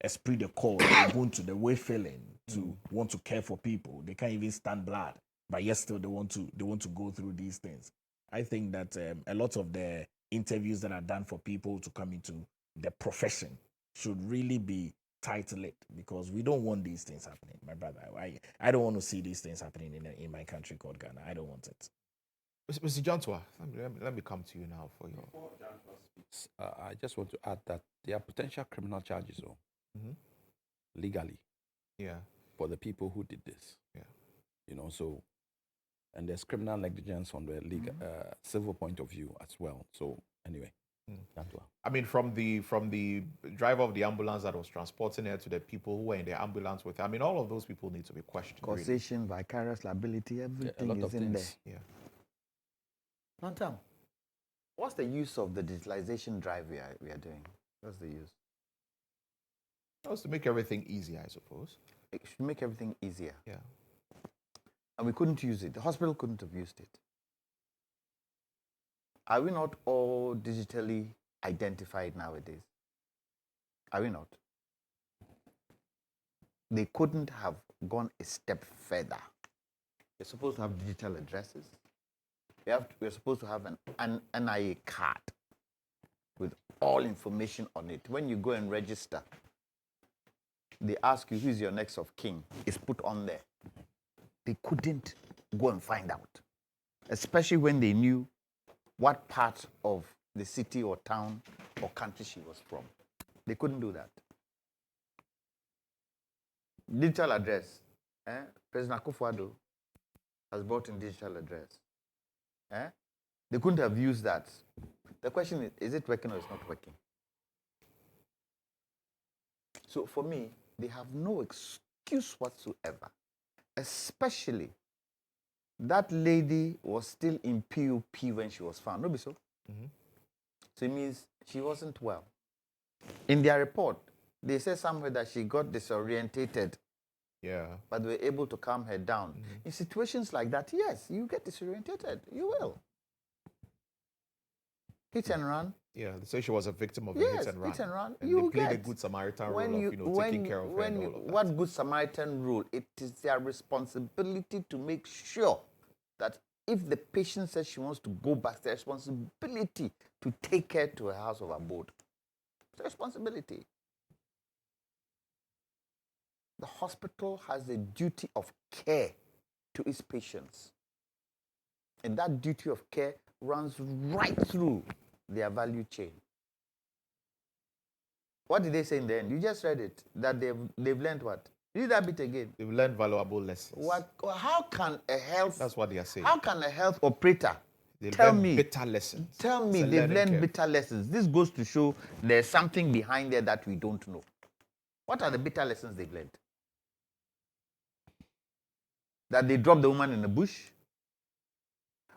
esprit de corps, the way feeling to want to care for people. They can't even stand blood, but yet still they want to go through these things. I think that a lot of the interviews that are done for people to come into the profession should really be tight-lipped, because we don't want these things happening, my brother. I don't want to see these things happening in my country called Ghana. I don't want it. Mr. Jantuah, let me come to you now for your. Before Jantuah speaks, I just want to add that there are potential criminal charges. legally Yeah. for the people who did this. Yeah. You know, so, and there's criminal negligence from the legal, civil point of view as well. So anyway, Jantuah. I mean, from the driver of the ambulance that was transporting her to the people who were in the ambulance with her. I mean, all of those people need to be questioned. Really. Causation, vicarious liability, everything a lot is of in things. Yeah. there. Lantam, what's the use of the digitalization drive we are doing? What's the use? That was to make everything easier, I suppose. It should make everything easier. Yeah. And we couldn't use it. The hospital couldn't have used it. Are we not all digitally identified nowadays? Are we not? They couldn't have gone a step further. They're supposed to have digital addresses. We're supposed to have an NIA card with all information on it. When you go and register, they ask you who's your next of kin. It's put on there. They couldn't go and find out, especially when they knew what part of the city or town or country she was from. They couldn't do that. Digital address. President Akufo-Addo has brought in digital address. They couldn't have used that. The question is it working or it's not working? So for me, they have no excuse whatsoever. Especially that lady was still in PUP when she was found. No, be so? So it means she wasn't well. In their report, they say somewhere that she got disorientated. Yeah. But they were able to calm her down. In situations like that, yes, you get disorientated. You will. Hit and run. Yeah, they say she was a victim of a Yes, hit and run. hit and run. And You they played a get- good Samaritan role When of, you, taking care of her and all of that. what Good Samaritan rule? It is their responsibility to make sure that if the patient says she wants to go back, it's their responsibility to take her to a house of abode. It's a responsibility. The hospital has a duty of care to its patients. And that duty of care runs right through their value chain. What did they say in the end? You just read it, that they've learned what? Read that bit again. They've learned valuable lessons. How can a health... That's what they are saying. How can a health operator They've tell learned me... bitter lessons. Tell me It's a they've learning learned curve. bitter lessons. This goes to show there's something behind there that we don't know. What are the bitter lessons they've learned? That they dropped the woman in the bush?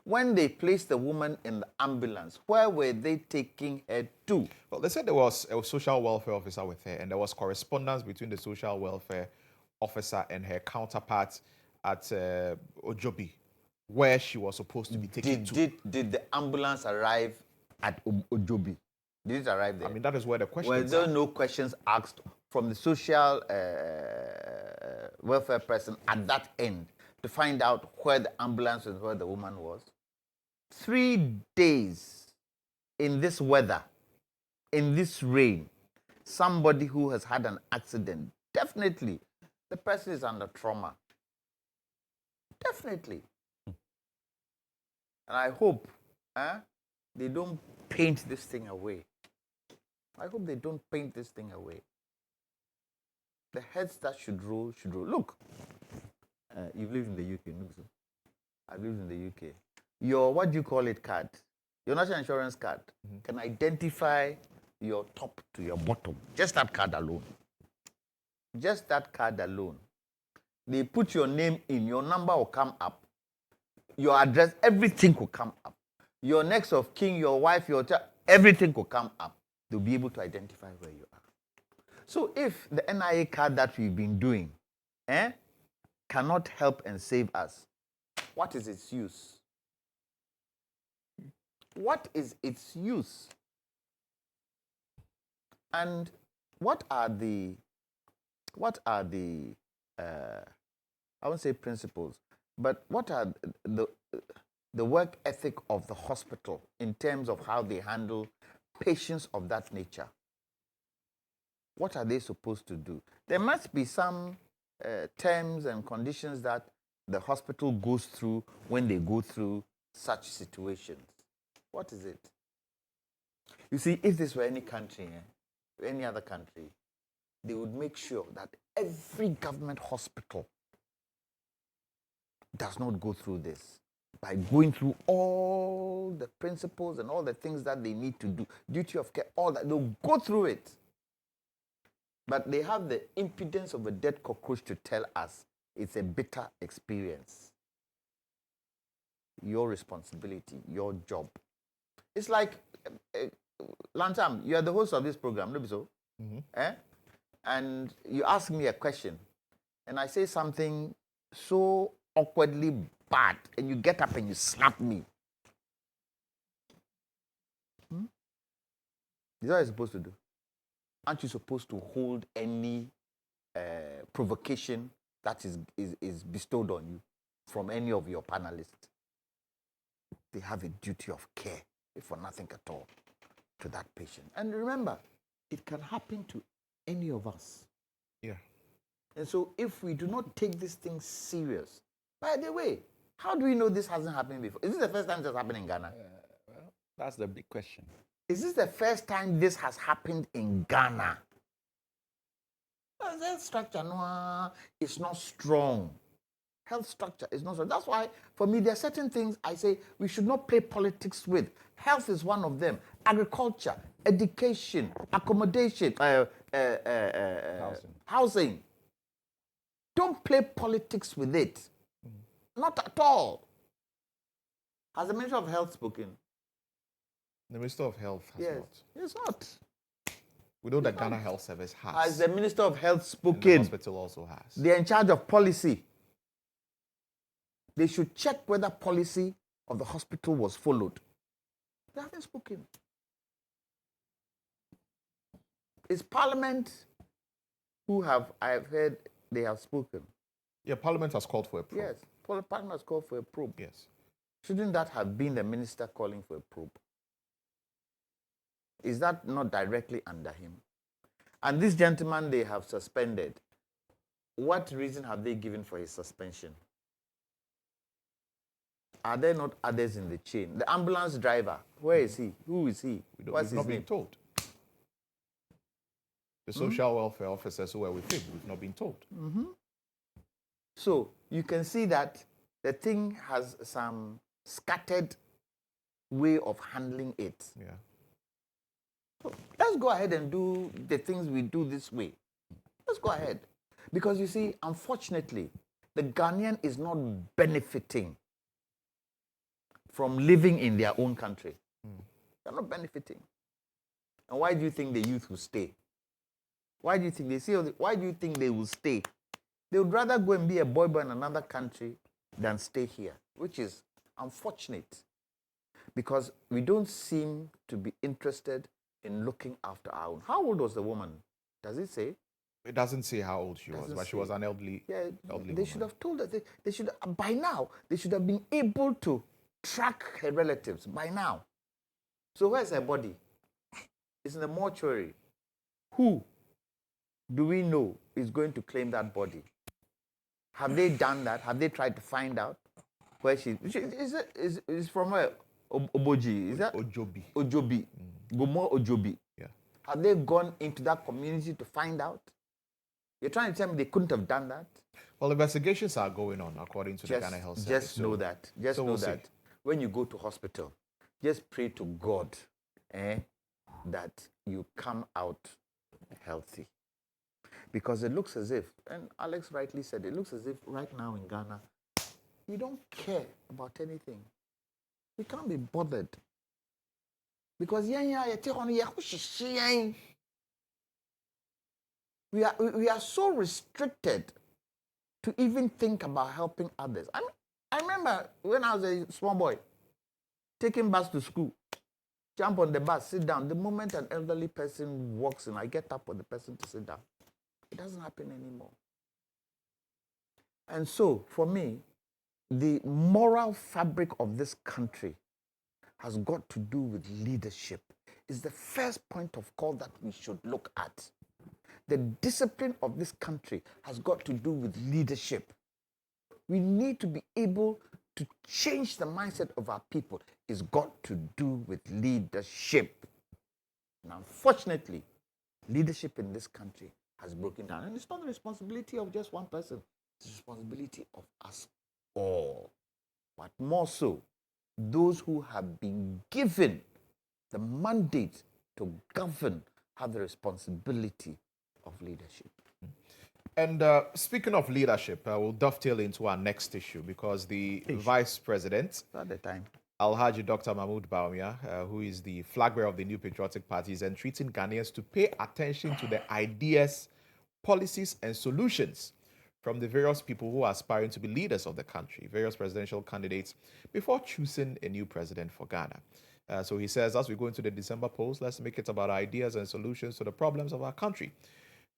When they placed the woman in the ambulance, where were they taking her to? Well, they said there was a social welfare officer with her, and there was correspondence between the social welfare officer and her counterpart at Ojobi, where she was supposed to be taken to. Did the ambulance arrive at Ojobi? Did it arrive there? I mean, that is where the question Were is. there no questions asked from the social welfare person at that end to find out where the ambulance and where the woman was? 3 days in this weather, in this rain, somebody who has had an accident, definitely the person is under trauma. Definitely. And I hope they don't paint this thing away. I hope they don't paint this thing away. The heads that should roll, should roll. Look, you've lived in the UK. I've lived in the UK. Your, what do you call it, card? Your national insurance card can identify your top to your bottom. Just that card alone. Just that card alone. They put your name in, your number will come up. Your address, everything will come up. Your next of kin, your wife, your child, everything will come up. They'll be able to identify where you are. So if the NIA card that we've been doing cannot help and save us, what is its use? What is its use? And what are the I won't say principles, but what are the work ethic of the hospital in terms of how they handle patients of that nature? What are they supposed to do? There must be some terms and conditions that the hospital goes through when they go through such situations. What is it? You see, if this were any country, any other country, they would make sure that every government hospital does not go through this by going through all the principles and all the things that they need to do, duty of care, all that. They'll go through it. But they have the impudence of a dead cockroach to tell us it's a bitter experience. Your responsibility, your job. It's like, Lantam, you are the host of this program, no be so? Eh? And you ask me a question, and I say something so awkwardly bad, and you get up and you slap me. Is that what you're supposed to do? Aren't you supposed to hold any provocation that is bestowed on you from any of your panelists? They have a duty of care, if for nothing at all, to that patient. And remember, it can happen to any of us. Yeah. And so if we do not take this thing serious, by the way, how do we know this hasn't happened before? Is this the first time this has happened in Ghana? Well, that's the big question. Is this the first time this has happened in Ghana? Health structure is not strong. Health structure is not strong. That's why, for me, there are certain things I say we should not play politics with. Health is one of them. Agriculture, education, accommodation, housing. Don't play politics with it. Not at all. Has the Minister of Health spoken? The Minister of Health has Yes. not. It's not. We know that Ghana Health Service has. Has the Minister of Health And the spoken? hospital also has. They're in charge of policy. They should check whether policy of the hospital was followed. They haven't spoken. It's Parliament who I've heard they have spoken. Yeah, Parliament has called for a probe. Yes, Parliament has called for a probe. Yes. Shouldn't that have been the minister calling for a probe? Is that not directly under him? And this gentleman they have suspended, what reason have they given for his suspension? Are there not others in the chain? The ambulance driver, where is he? Who is he? What's We've not his been name? told. The social welfare officers who were with him, we've not been told. So you can see that the thing has some scattered way of handling it. Yeah. So let's go ahead and do the things we do this way. Let's go ahead. Because you see, unfortunately, the Ghanaian is not benefiting from living in their own country. They're not benefiting. And why do you think the youth will stay? Why do you think why do you think they will stay? They would rather go and be a boy in another country than stay here, which is unfortunate because we don't seem to be interested in looking after our own. How old was the woman? Does it say? It doesn't say how old she was, Doesn't but she say. was an elderly Yeah, woman. they should have told her. They should by now. They should have been able to track her relatives by now. So where's her body? It's in the mortuary. Who do we know is going to claim that body? Have they done that? Have they tried to find out where she is from? Where? Oboji, is that Ojobi. Ojobi? Gomo Ojobi. Yeah. Have they gone into that community to find out? You're trying to tell me they couldn't have done that? Well, investigations are going on according to the Ghana Health Service. Just know that. Just know we'll see. that when you go to hospital, just pray to God that you come out healthy. Because it looks as if, and Alex rightly said, it looks as if right now in Ghana, we don't care about anything. We can't be bothered. Because we are so restricted to even think about helping others. I remember when I was a small boy, taking bus to school, jump on the bus, sit down. The moment an elderly person walks in, I get up for the person to sit down. It doesn't happen anymore. And so, for me, the moral fabric of this country has got to do with leadership. It's the first point of call that we should look at. The discipline of this country has got to do with leadership. We need to be able to change the mindset of our people. It's got to do with leadership. And unfortunately, leadership in this country has broken down. And it's not the responsibility of just one person. It's the responsibility of us all. But more so, those who have been given the mandate to govern have the responsibility of leadership. And speaking of leadership, we'll dovetail into our next issue because the Vice President, At the time, Alhaji Dr. Mahmoud Bawumia, who is the flag bearer of the New Patriotic Party, is entreating Ghanaians to pay attention to the ideas, policies, and solutions from the various people who are aspiring to be leaders of the country, various presidential candidates, before choosing a new president for Ghana. So he says, as we go into the December polls, let's make it about ideas and solutions to the problems of our country.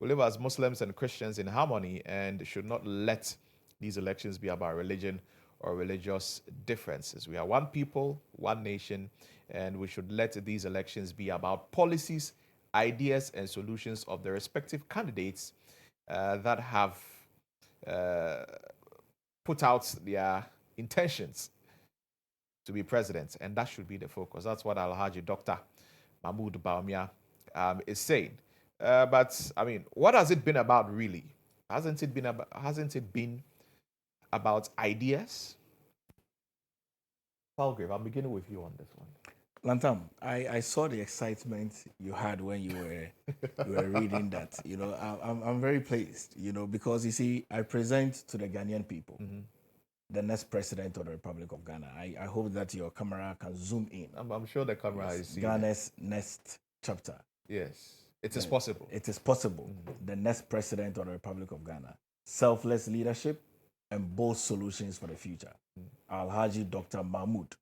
We live as Muslims and Christians in harmony and should not let these elections be about religion or religious differences. We are one people, one nation, and we should let these elections be about policies, ideas, and solutions of the respective candidates that have put out their intentions to be president, and that should be the focus. That's what Alhaji Dr. Mahmoud Bawumia is saying. But I mean, what has it been about really? Hasn't it been about ideas? Palgrave, I'm beginning with you on this one. Lantam, I saw the excitement you had when you were reading that. You know, I'm very pleased. You know, because you see, I present to the Ghanaian people the next president of the Republic of Ghana. I hope that your camera can zoom in. I'm sure the camera is seeing Ghana's next chapter. Yes, it is possible. It is possible. The next president of the Republic of Ghana. Selfless leadership and bold solutions for the future. Alhaji Dr. Mahmoud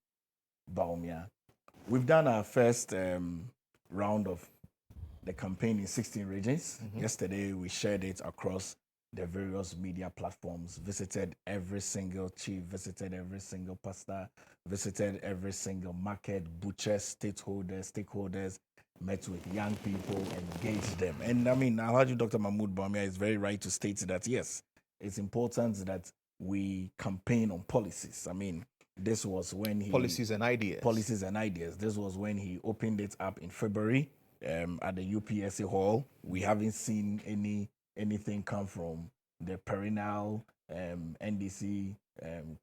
Bawumia. We've done our first round of the campaign in 16 regions. Yesterday, we shared it across the various media platforms, visited every single chief, visited every single pastor, visited every single market, butchers, stakeholders, met with young people, engaged them. And I mean, Alhaji Dr. Mahmoud Bawumia is very right to state that, yes, it's important that we campaign on policies. I mean, this was when he... Policies and ideas. Policies and ideas. This was when he opened it up in February at the UPSA Hall. We haven't seen anything come from the perennial NDC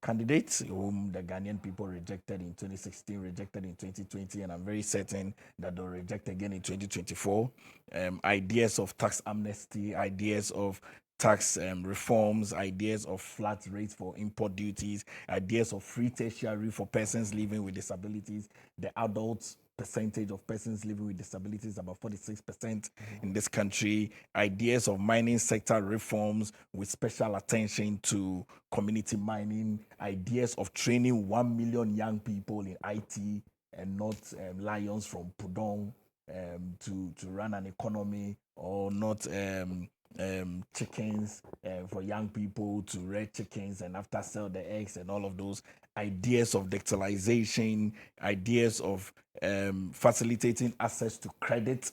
candidates whom the Ghanaian people rejected in 2016, rejected in 2020, and I'm very certain that they'll reject again in 2024. Ideas of tax amnesty, ideas of tax reforms, ideas of flat rates for import duties, ideas of free tertiary for persons living with disabilities. The adults percentage of persons living with disabilities, about 46% in this country. Ideas of mining sector reforms with special attention to community mining. Ideas of training 1 million young people in IT and not lions from Pudong to run an economy, or not chickens for young people to rear chickens and after sell the eggs, and all of those ideas of digitalization, ideas of facilitating access to credit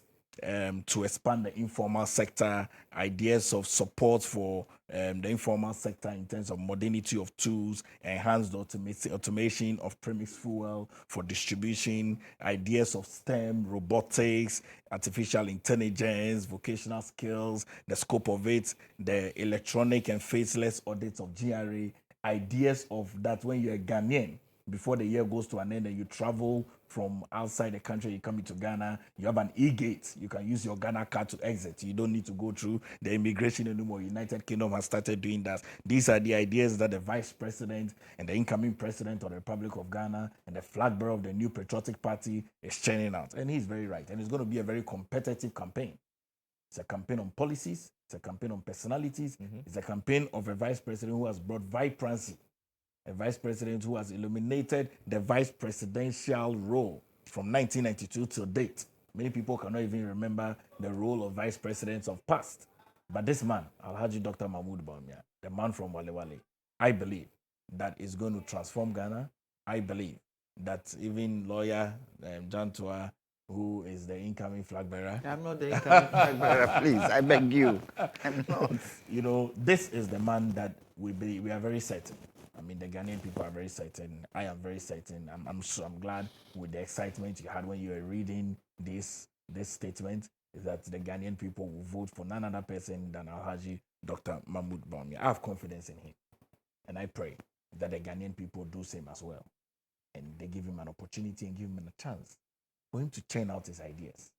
to expand the informal sector, ideas of support for the informal sector in terms of modernity of tools, enhanced automation of premise fuel for distribution, ideas of STEM, robotics, artificial intelligence, vocational skills, the scope of it, the electronic and faceless audits of GRA, ideas of that when you're a Ghanaian, before the year goes to an end and you travel from outside the country, you come into Ghana, you have an e-gate. You can use your Ghana card to exit. You don't need to go through the immigration anymore. United Kingdom has started doing that. These are the ideas that the Vice President and the incoming President of the Republic of Ghana and the flag bearer of the New Patriotic Party is churning out. And he's very right. And it's going to be a very competitive campaign. It's a campaign on policies. It's a campaign on personalities. It's a campaign of a Vice President who has brought vibrancy, a Vice President who has illuminated the vice presidential role from 1992 till date. Many people cannot even remember the role of Vice Presidents of past. But this man, Alhaji Dr. Mahmoud Bawumia, the man from Wale Wale, I believe that is going to transform Ghana. I believe that even lawyer Jantuah, who is the incoming flag bearer. I'm not the incoming flag bearer, please. I beg you. I'm not. You know, this is the man that we are very certain. I mean, the Ghanaian people are very certain. I am very certain. I'm glad with the excitement you had when you were reading this statement. is that the Ghanaian people will vote for none other person than Alhaji Dr. Mahmoud Bawumia. I have confidence in him. And I pray that the Ghanaian people do same as well. And they give him an opportunity and give him a chance for him to churn out his ideas.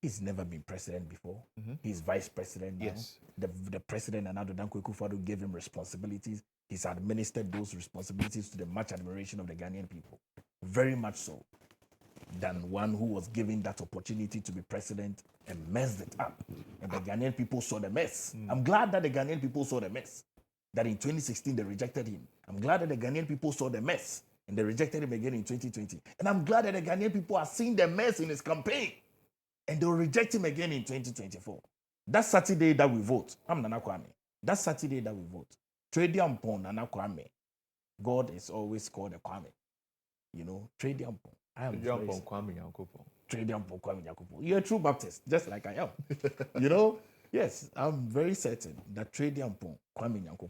He's never been president before. He's vice president now. Yes. The president, Nana Dankwa Akufo-Addo, gave him responsibilities. He's administered those responsibilities to the much admiration of the Ghanaian people. Very much so. Than one who was given that opportunity to be president and messed it up. And the Ghanaian people saw the mess. I'm glad that the Ghanaian people saw the mess. That in 2016 they rejected him. I'm glad that the Ghanaian people saw the mess and they rejected him again in 2020. And I'm glad that the Ghanaian people are seeing the mess in his campaign and they'll reject him again in 2024. That Saturday that we vote, I'm Nana Kwame. That Saturday that we vote, Tradiampon Nana Kwame. God is always called a Kwame. You know, Tradiampon. I am Tradiampon Kwame Jantuah. Tradiampon Kwame Jantuah. You're a true Baptist, just like I am. You know? Yes, I'm very certain that Tradiampon Kwame Jantuah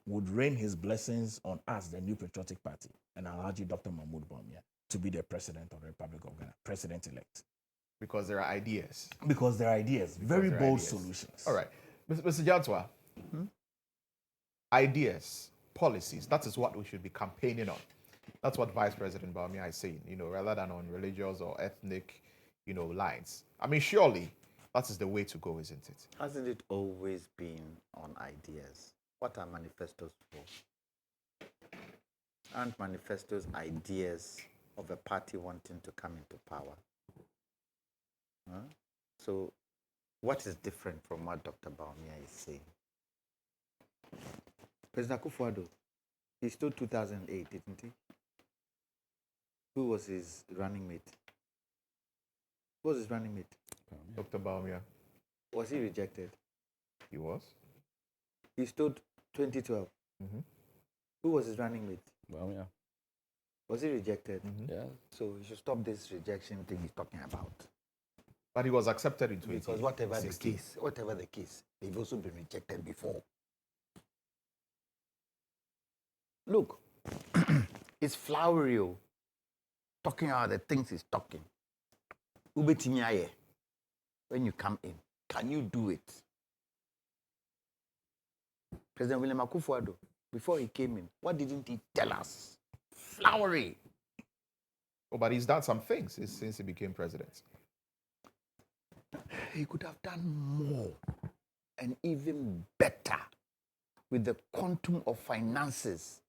would rain his blessings on us, the New Patriotic Party, and Alhaji Dr. Mahmoud Bawumia to be the president of the Republic of Ghana, president-elect. Because there are ideas. Because there are ideas, very there are bold ideas. solutions. All right. Mr. Jantuah, ideas, policies, that is what we should be campaigning on. That's what Vice President Bawumia is saying, rather than on religious or ethnic, lines. I mean, surely that is the way to go, isn't it? Hasn't it always been on ideas? What are manifestos for? Aren't manifestos ideas of a party wanting to come into power? Huh? So, what is different from what Dr. Bawumia is saying? President Akufo-Addo, he stood 2008, didn't he? Who was his running mate? Who was his running mate? Dr. Bawumia. Was he rejected? He was. He stood 2012. Who was his running mate? Bawumia. Was he rejected? Yeah. So you should stop this rejection thing he's talking about. But he was accepted in 2016. Because whatever the case, they've also been rejected before. Look, it's flowery, talking about the things he's talking. Ubetimiaye, when you come in, can you do it? President William Akufo-Addo, before he came in, what didn't he tell us? Flowery. Oh, but he's done some things since he became president. He could have done more and even better with the quantum of finances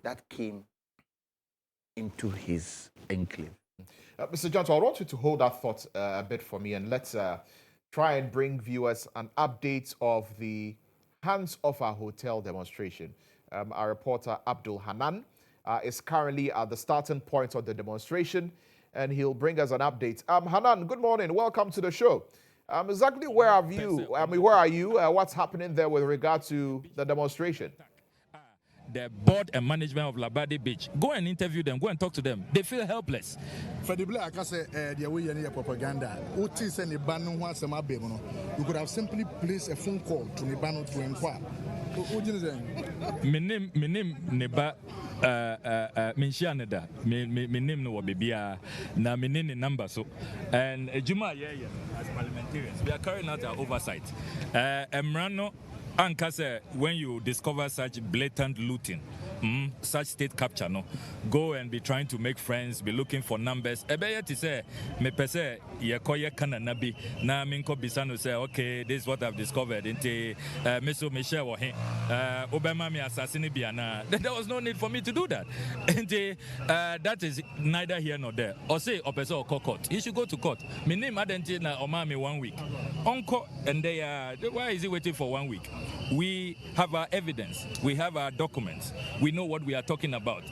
that came into his enclave. Mr. Jantuah, I want you to hold that thought a bit for me, and let's try and bring viewers an update of the Hands Off Our Hotel demonstration. Our reporter, Abdul Hanan, is currently at the starting point of the demonstration, and he'll bring us an update. Hanan, good morning. Welcome to the show. Exactly where are you? Where are you? What's happening there with regard to the demonstration? The board and management of Labadi Beach. Go and interview them. Go and talk to them. They feel helpless. For the black, I say the way you propaganda. Otis and the Banu was a mabemo. You could have simply placed a phone call to Nibano to inquire. What do you think? My name Neba Minshaneda. My name no Bibia. Na my name number so. And Juma as parliamentarians, we are carrying out our oversight. Emrano. Ankase, when you discover such blatant looting, such state capture, no, go and be trying to make friends, be looking for numbers. Ebeye ti say, me pese ye koye kana nabi na minko bisano say, okay, this is what I've discovered. Inte meso me share wo he, Obama me assassin biana. There was no need for me to do that. Inte that is neither here nor there. Or say opese or court. You should go to court. Me name adenti na omami 1 week. Onko and they why is he waiting for 1 week? We have our evidence. We have our documents. We know what we are talking about.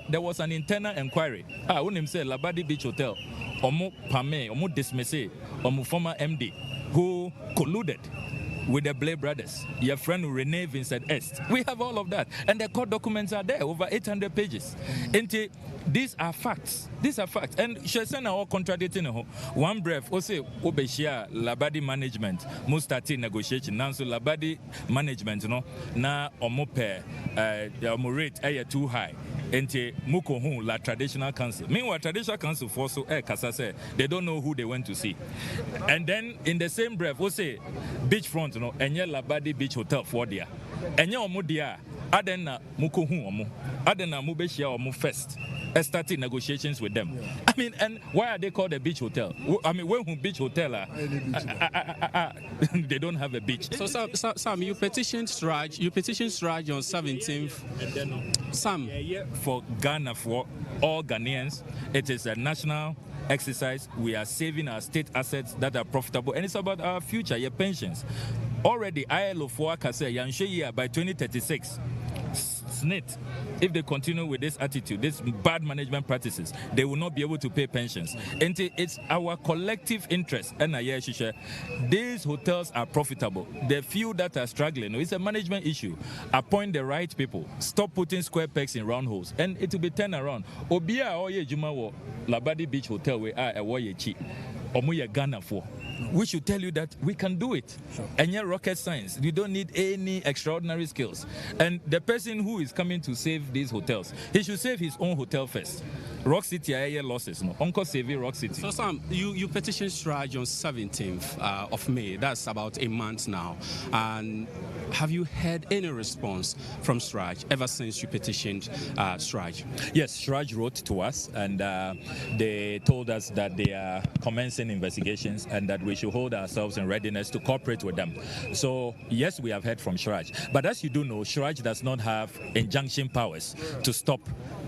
There was an internal inquiry. When him say Labadi Beach Hotel, Omo Pame, Omo Dismisse, Omo former MD, who colluded with the Blair brothers, your friend Rene Vincent Est. We have all of that. And the court documents are there, over 800 pages. These are facts. These are facts. And Shesana all contradicting one breath. Also, Obeshia, Labadi management, Mustati negotiation. Now, so Labadi management, na omope, the rate too high. Ente muko la traditional council. Meanwhile, traditional council for so kasa say they don't know who they went to see. And then in the same breath, we say beachfront, enye Labadi Beach Hotel for there. Enye omo dia, adena muko omo, adena mubeshia omo first. Starting negotiations with them. I mean, and why are they called a beach hotel? I mean, when beach hotel, they don't have a beach. So Sam, you petitioned Sraj on 17th. Sam, for Ghana, for all Ghanaians, it is a national exercise. We are saving our state assets that are profitable, and it's about our future, your pensions. Already, ILO 4 Kase Yanshe by 2036. SNIT, if they continue with this attitude, this bad management practices, they will not be able to pay pensions. And it's our collective interest. And these hotels are profitable. The few that are struggling, it's a management issue. Appoint the right people. Stop putting square pegs in round holes, and it will be turned around. Obia oye juma wo Labadi Beach Hotel we are a woye chi. Omuya Ghana for. We should tell you that we can do it. Sure. And yet rocket science, you don't need any extraordinary skills. And the person who is coming to save these hotels, he should save his own hotel first. Rock City are losses, no. Uncle save Rock City. So Sam, you petitioned Sraj on 17th of May. That's about a month now. And have you heard any response from Sraj ever since you petitioned Sraj? Yes, Sraj wrote to us, and they told us that they are commencing investigations and that we should hold ourselves in readiness to cooperate with them. So yes, we have heard from Sraj. But as you do know, Sraj does not have injunction powers to stop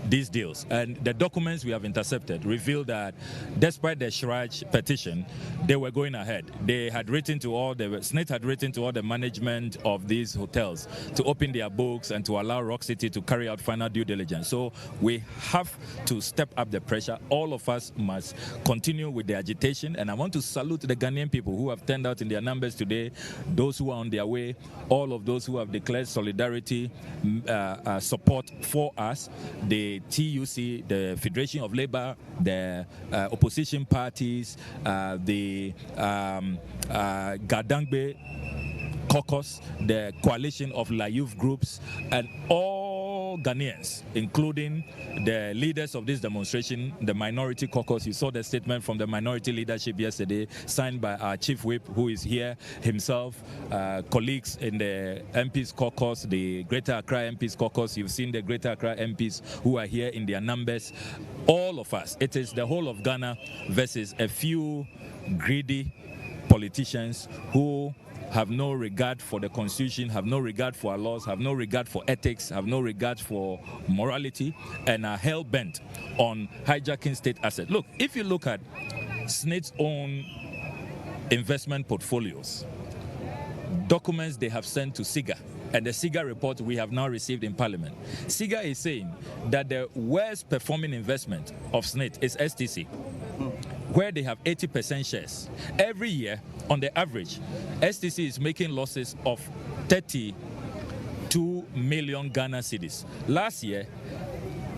these deals. And the documents we have intercepted reveal that despite the Sraj petition, they were going ahead. They had written to all the, SNIT had written to all the management of these hotels to open their books and to allow Rock City to carry out final due diligence. So we have to step up the pressure. All of us must continue with the agitation. And I want to salute the Ghanaian people who have turned out in their numbers today, those who are on their way, all of those who have declared solidarity, support for us, the TUC, the Federation of Labour, the opposition parties, the Gadangbe Caucus, the coalition of La Youth groups, and all Ghanaians, including the leaders of this demonstration, the minority caucus. You saw the statement from the minority leadership yesterday, signed by our chief whip, who is here himself, colleagues in the MPs caucus, the Greater Accra MPs caucus. You've seen the Greater Accra MPs who are here in their numbers. All of us. It is the whole of Ghana versus a few greedy politicians who have no regard for the constitution, have no regard for our laws, have no regard for ethics, have no regard for morality, and are hell-bent on hijacking state assets. Look, if you look at SNIT's own investment portfolios, documents they have sent to SIGA, and the SIGA report we have now received in Parliament, SIGA is saying that the worst performing investment of SNIT is STC, where they have 80% shares. Every year, on the average, STC is making losses of 32 million Ghana cedis. Last year,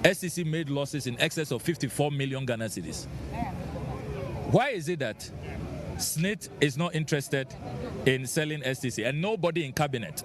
STC made losses in excess of 54 million Ghana cedis. Why is it that SNIT is not interested in selling STC, and nobody in cabinet,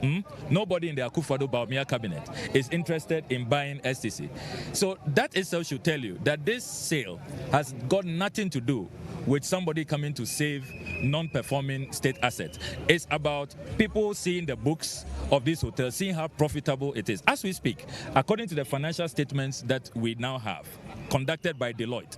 nobody in the Akufo-Addo cabinet is interested in buying STC? So that itself should tell you that this sale has got nothing to do with somebody coming to save non-performing state assets. It's about people seeing the books of this hotel, seeing how profitable it is. As we speak, according to the financial statements that we now have, conducted by Deloitte,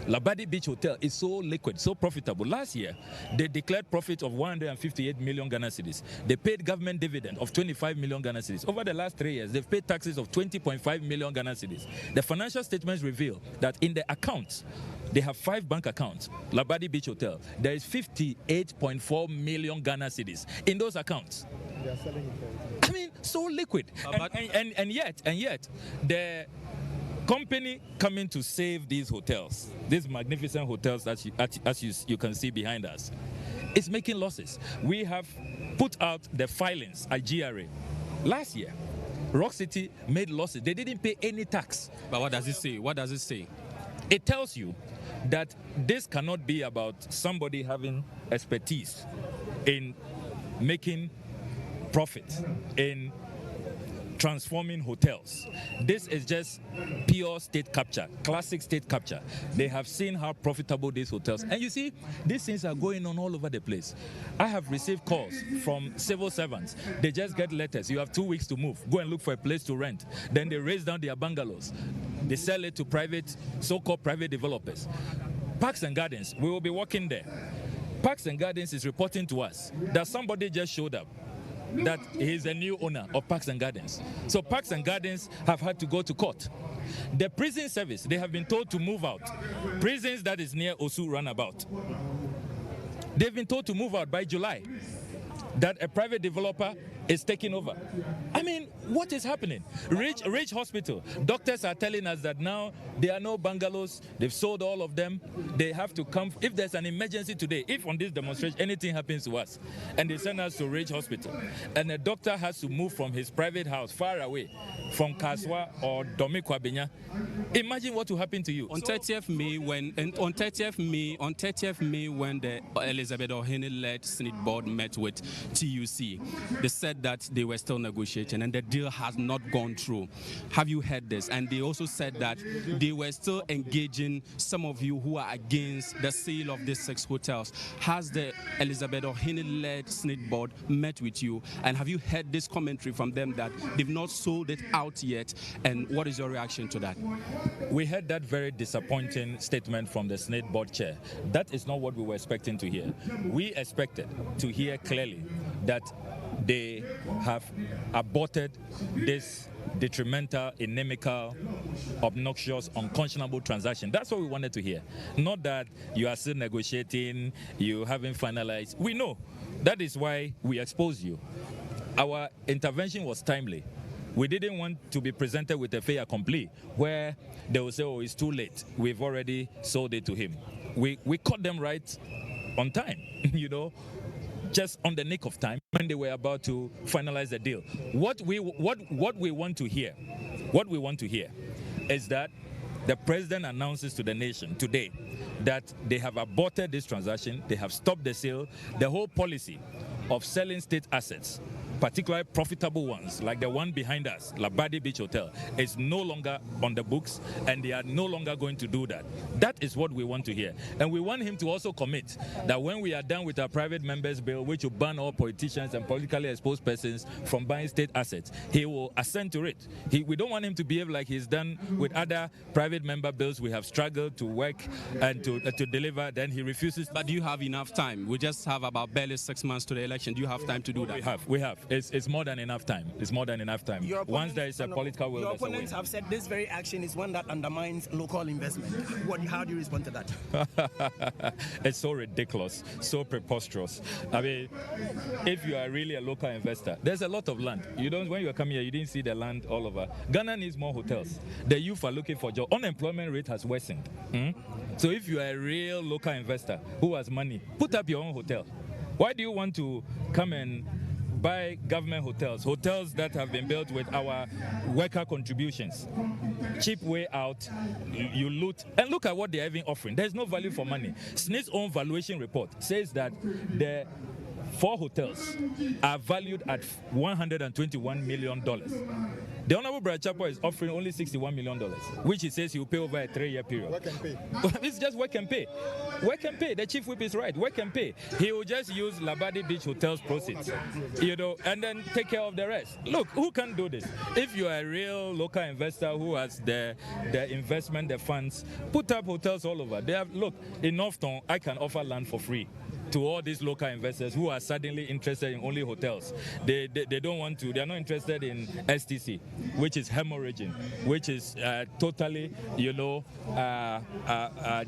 Labadi Beach Hotel is so liquid, so profitable. Last year, they declared profit of 158 million Ghana cedis. They paid government dividend of 25 million Ghana cedis. Over the last 3 years, they've paid taxes of 20.5 million Ghana cedis. The financial statements reveal that in the accounts, they have 5 bank accounts. Labadi Beach Hotel, there is 58.4 million Ghana cedis in those accounts. They are selling it. I mean, so liquid. And yet, the company coming to save these hotels, these magnificent hotels that you can see behind us, is making losses. We have put out the filings at GRA. Last year, Rock City made losses. They didn't pay any tax. But what does it say? What does it say? It tells you that this cannot be about somebody having expertise in making profit, in transforming hotels. This is just pure state capture, classic state capture. They have seen how profitable these hotels. And you see, these things are going on all over the place. I have received calls from civil servants. They just get letters. You have 2 weeks to move. Go and look for a place to rent. Then they raise down their bungalows. They sell it to private, so-called private developers. Parks and Gardens, we will be working there. Parks and Gardens is reporting to us that somebody just showed up, that he's a new owner of Parks and Gardens. So Parks and Gardens have had to go to court. The prison service, they have been told to move out. Prisons that is near Osu Runabout. They've been told to move out by July. That a private developer is taking over. I mean, what is happening? Rich Hospital. Doctors are telling us that now there are no bungalows. They've sold all of them. They have to come. If there's an emergency today, if on this demonstration anything happens to us, and they send us to Rich Hospital, and a doctor has to move from his private house far away, from Kaswa or Domikwabenya, imagine what will happen to you. On 30th May, when the Elizabeth Ohene-led Senate board met with TUC, they said that they were still negotiating and the deal has not gone through. Have you heard this? And they also said that they were still engaging some of you who are against the sale of these 6 hotels. Has the Elizabeth Ohene-led Senate board met with you? And have you heard this commentary from them that they've not sold it out yet? And what is your reaction to that? We heard that very disappointing statement from the Senate board chair. That is not what we were expecting to hear. We expected to hear clearly that they have aborted this detrimental, inimical, obnoxious, unconscionable transaction. That's what we wanted to hear. Not that you are still negotiating, you haven't finalized. We know. That is why we exposed you. Our intervention was timely. We didn't want to be presented with a fait accompli where they will say, oh, it's too late. We've already sold it to him. We caught them right on time, just on the nick of time when they were about to finalize the deal. What we want to hear is that the president announces to the nation today that they have aborted this transaction, they have stopped the sale. The whole policy of selling state assets, particularly profitable ones, like the one behind us, Labadi Beach Hotel, is no longer on the books, and they are no longer going to do that. That is what we want to hear. And we want him to also commit that when we are done with our private members bill, which will ban all politicians and politically exposed persons from buying state assets, he will assent to it. We don't want him to behave like he's done with other private member bills we have struggled to work and to deliver, then he refuses. But do you have enough time? We just have about barely 6 months to the election. Do you have time to do that? We have. It's more than enough time. It's more than enough time. Once there is a political will, your opponents have said this very action is one that undermines local investment. How do you respond to that? It's so ridiculous, so preposterous. I mean, if you are really a local investor, there's a lot of land. When you come here, you didn't see the land all over. Ghana needs more hotels. The youth are looking for jobs. Unemployment rate has worsened. So if you are a real local investor who has money, put up your own hotel. Why do you want to come and buy government hotels that have been built with our worker contributions? Cheap way out, you loot, and look at what they're even offering. There's no value for money. SNIT's own valuation report says that the 4 hotels are valued at $121 million. The Honorable Brad Chapo is offering only $61 million, which he says he will pay over a 3-year period. Work and pay. It's just work and pay. Work and pay. The chief whip is right. Work and pay. He will just use Labadi Beach Hotel's proceeds, and then take care of the rest. Look, who can do this? If you are a real local investor who has the investment, the funds, put up hotels all over. Look, in Northtown, I can offer land for free to all these local investors who are suddenly interested in only hotels. They don't want to, they're not interested in STC, which is hemorrhaging, which is totally,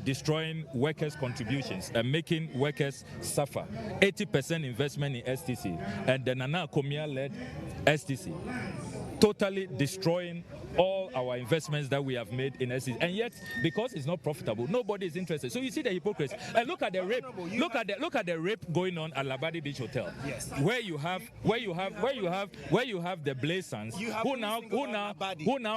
destroying workers' contributions and making workers suffer. 80% investment in STC, and the Nana Komia-led STC, totally destroying all our investments that we have made in STC. And yet, because it's not profitable, nobody is interested. So you see the hypocrisy. And look at the rape. Look at the rape going on at Labadi Beach Hotel. Yes. Where you have the Blazers who now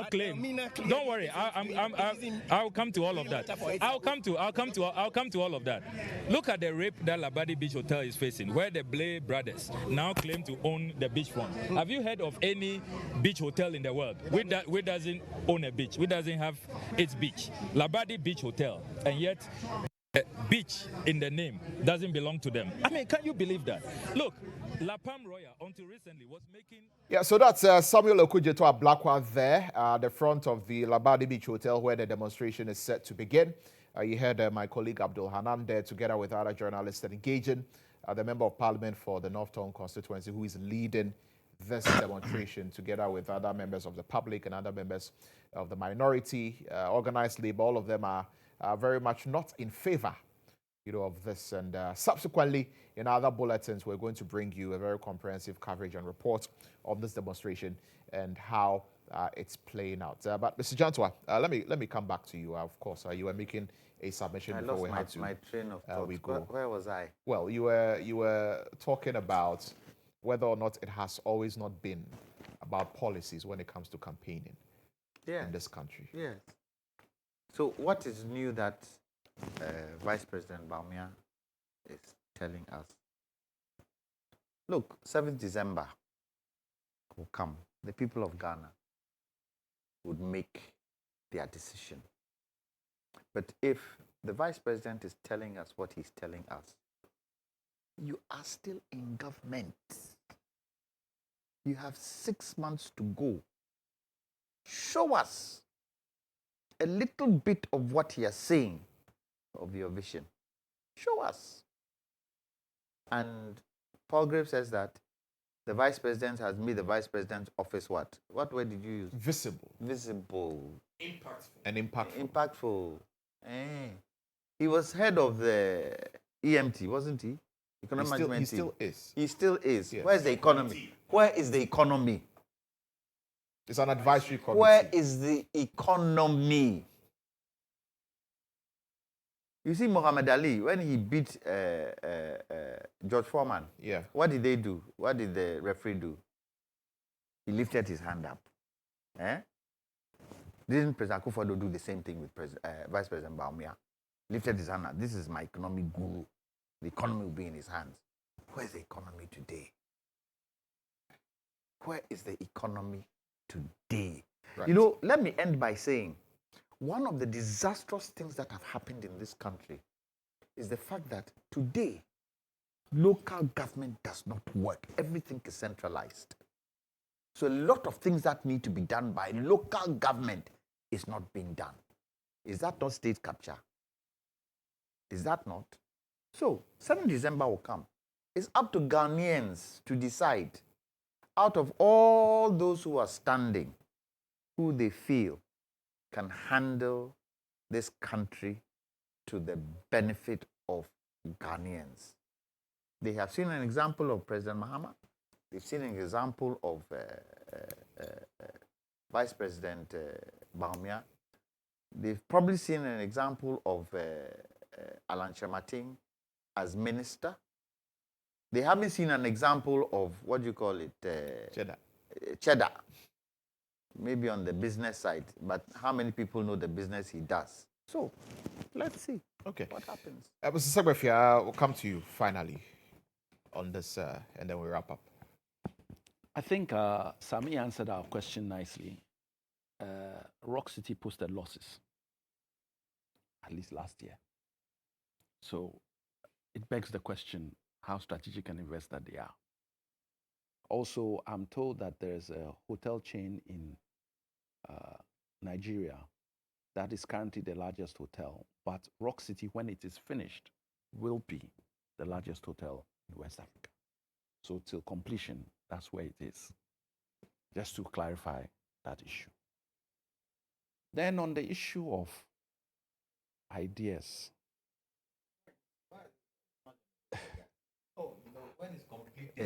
claim. Don't worry, I'll come to all of that. I'll come to all of that. Look at the rape that Labadi Beach Hotel is facing, where the Blay brothers now claim to own the beachfront. Have you heard of any beach beach hotel in the world. We doesn't own a beach. We doesn't have its beach. Labadi Beach Hotel, and yet beach in the name doesn't belong to them. I mean, can you believe that? Look, Lantam Royal until recently was making. Yeah, so that's Samuel Okudzeto Blakwa there, the front of the Labadi Beach Hotel where the demonstration is set to begin. You heard my colleague Abdul Hanan there together with other journalists and engaging the Member of Parliament for the North Town constituency who is leading this demonstration together with other members of the public and other members of the minority, organized labor. All of them are very much not in favor, of this. And subsequently, in other bulletins, we're going to bring you a very comprehensive coverage and report of this demonstration and how it's playing out. But Mr. Jantuah, let me come back to you. Of course, you were making a submission before we had to. My train of thought. Where was I? Well, you were talking about whether or not it has always not been about policies when it comes to campaigning in this country. Yes. So what is new that Vice President Baumia is telling us? Look, 7th December will come. The people of Ghana would make their decision. But if the Vice President is telling us what he's telling us, you are still in government. You have 6 months to go. Show us a little bit of what you are saying, of your vision. Show us. And Palgrave says that the Vice President has made the Vice President's office what? What word did you use? Visible. Visible. Impactful. And impactful. Impactful. He was head of the EMT, wasn't he? Economic Management He still is. He still is. Yes. Where's the economy? Where is the economy? It's an advisory committee. Where is the economy? You see, Muhammad Ali, when he beat George Foreman, what did they do? What did the referee do? He lifted his hand up. Didn't President Akufo-Addo do the same thing with Vice President Baumia? Lifted his hand up. This is my economic guru. The economy will be in his hands. Where's the economy today? Where is the economy today? Right. Let me end by saying, one of the disastrous things that have happened in this country is the fact that today, local government does not work. Everything is centralized. So a lot of things that need to be done by local government is not being done. Is that not state capture? Is that not? So 7th December will come. It's up to Ghanaians to decide, out of all those who are standing, who they feel can handle this country to the benefit of Ghanaians. They have seen an example of President Mahama. They've seen an example of Vice President Baumia. They've probably seen an example of Alan Shamating as minister. They haven't seen an example of, what do you call it? Cheddar. Maybe on the business side. But how many people know the business he does? So, let's see what happens. Mr. Segbefia, we'll come to you finally on this, and then we'll wrap up. I think Sami answered our question nicely. Rock City posted losses, at least last year. So it begs the question, how strategic an investor they are. Also, I'm told that there's a hotel chain in Nigeria that is currently the largest hotel, but Rock City, when it is finished, will be the largest hotel in West Africa. So till completion, that's where it is. Just to clarify that issue. Then on the issue of ideas.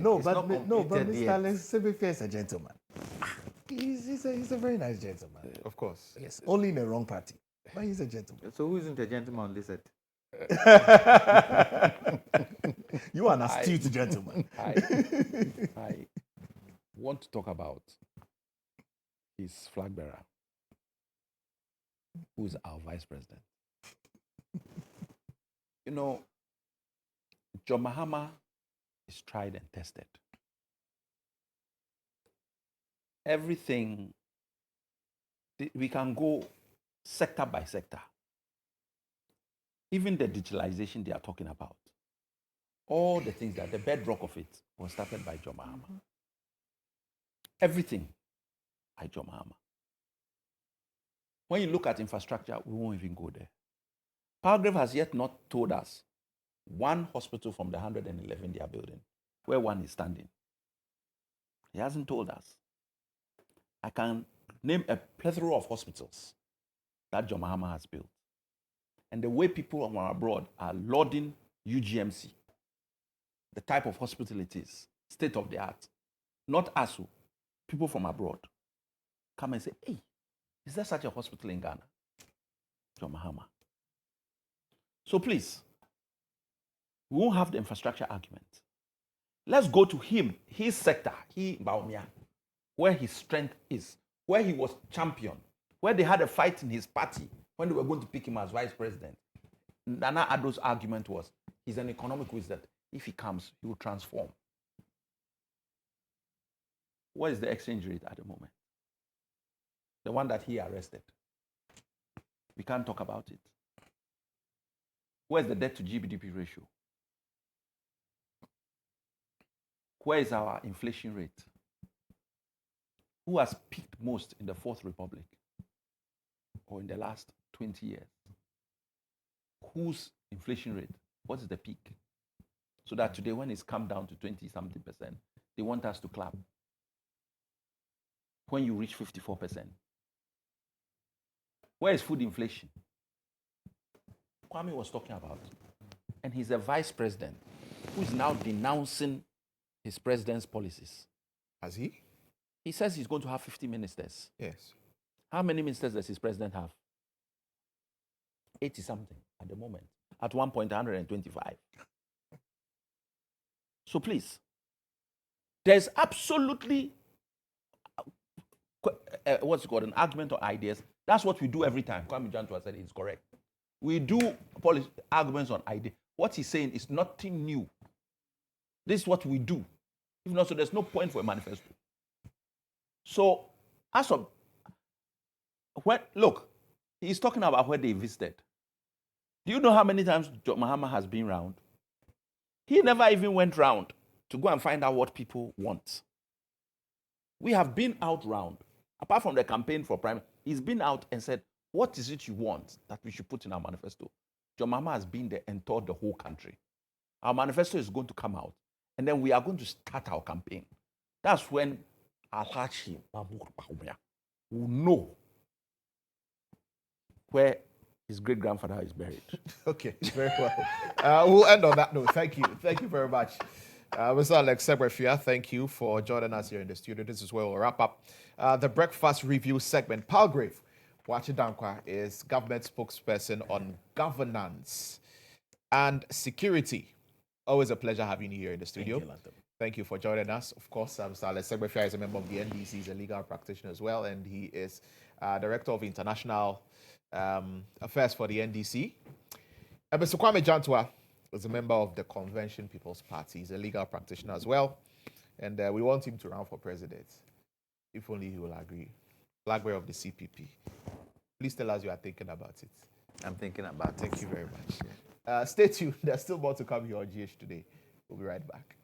No, but Mr. Segbefia is a gentleman. He's a very nice gentleman. Of course. Yes, only in the wrong party. But he's a gentleman. So who isn't a gentleman on this set? You are an astute gentleman. I want to talk about his flag bearer, who is our vice president. John Mahama is tried and tested. everything, we can go sector by sector. Even the digitalization they are talking about, all the things that the bedrock of it was started by John Mahama. Everything by John Mahama. When you look at infrastructure, we won't even go there. Palgrave has yet not told us one hospital from the 111 they are building, where one is standing. He hasn't told us. I can name a plethora of hospitals that John Mahama has built. And the way people from abroad are lauding UGMC, the type of hospital it is, state of the art, not us, people from abroad, come and say, hey, is there such a hospital in Ghana? John Mahama. So please, we won't have the infrastructure argument. Let's go to him, his sector, Baumia, where his strength is, where he was champion, where they had a fight in his party when they were going to pick him as vice president. Nana Addo's argument was, he's an economic wizard. If he comes, he will transform. What is the exchange rate at the moment? The one that he arrested. We can't talk about it. Where's the debt to GDP ratio? Where is our inflation rate? Who has peaked most in the Fourth Republic or in the last 20 years? Whose inflation rate? What is the peak? So that today, when it's come down to 20-something%, they want us to clap. When you reach 54%. Where is food inflation? Kwame was talking about. And he's a vice president who is now denouncing his president's policies. Has he? He says he's going to have 50 ministers. Yes. How many ministers does his president have? 80-something at the moment. At one point, 125. So please, there's absolutely, what's it called, an argument or ideas. That's what we do every time. Kwame Jantuah said it's correct. We do arguments on ideas. What he's saying is nothing new. This is what we do. If not, so there's no point for a manifesto. So, as of, look, he's talking about where they visited. Do you know how many times John Mahama has been round? He never even went round to go and find out what people want. We have been out round. Apart from the campaign for prime, he's been out and said, what is it you want that we should put in our manifesto? John Mahama has been there and toured the whole country. Our manifesto is going to come out, and then we are going to start our campaign. That's when Alhaji will know where his great-grandfather is buried. Okay, very well. We'll end on that note. Thank you. Thank you very much. Mr. Alex Segbefia, thank you for joining us here in the studio. This is where we'll wrap up the Breakfast Review segment. Palgrave Boakye-Danquah is government spokesperson on governance and security. Always a pleasure having you here in the studio. Thank you, Lantam. Thank you for joining us. Of course, Mr. Alex Segbefia is a member of the NDC. He's a legal practitioner as well, and he is Director of International Affairs for the NDC. Mr. Kwame Jantuah is a member of the Convention People's Party. He's a legal practitioner as well, and we want him to run for president, if only he will agree. Flag bearer of the CPP. Please tell us you are thinking about it. I'm thinking about it. Thank you very much. Stay tuned. There's still more to come here on GH Today. We'll be right back.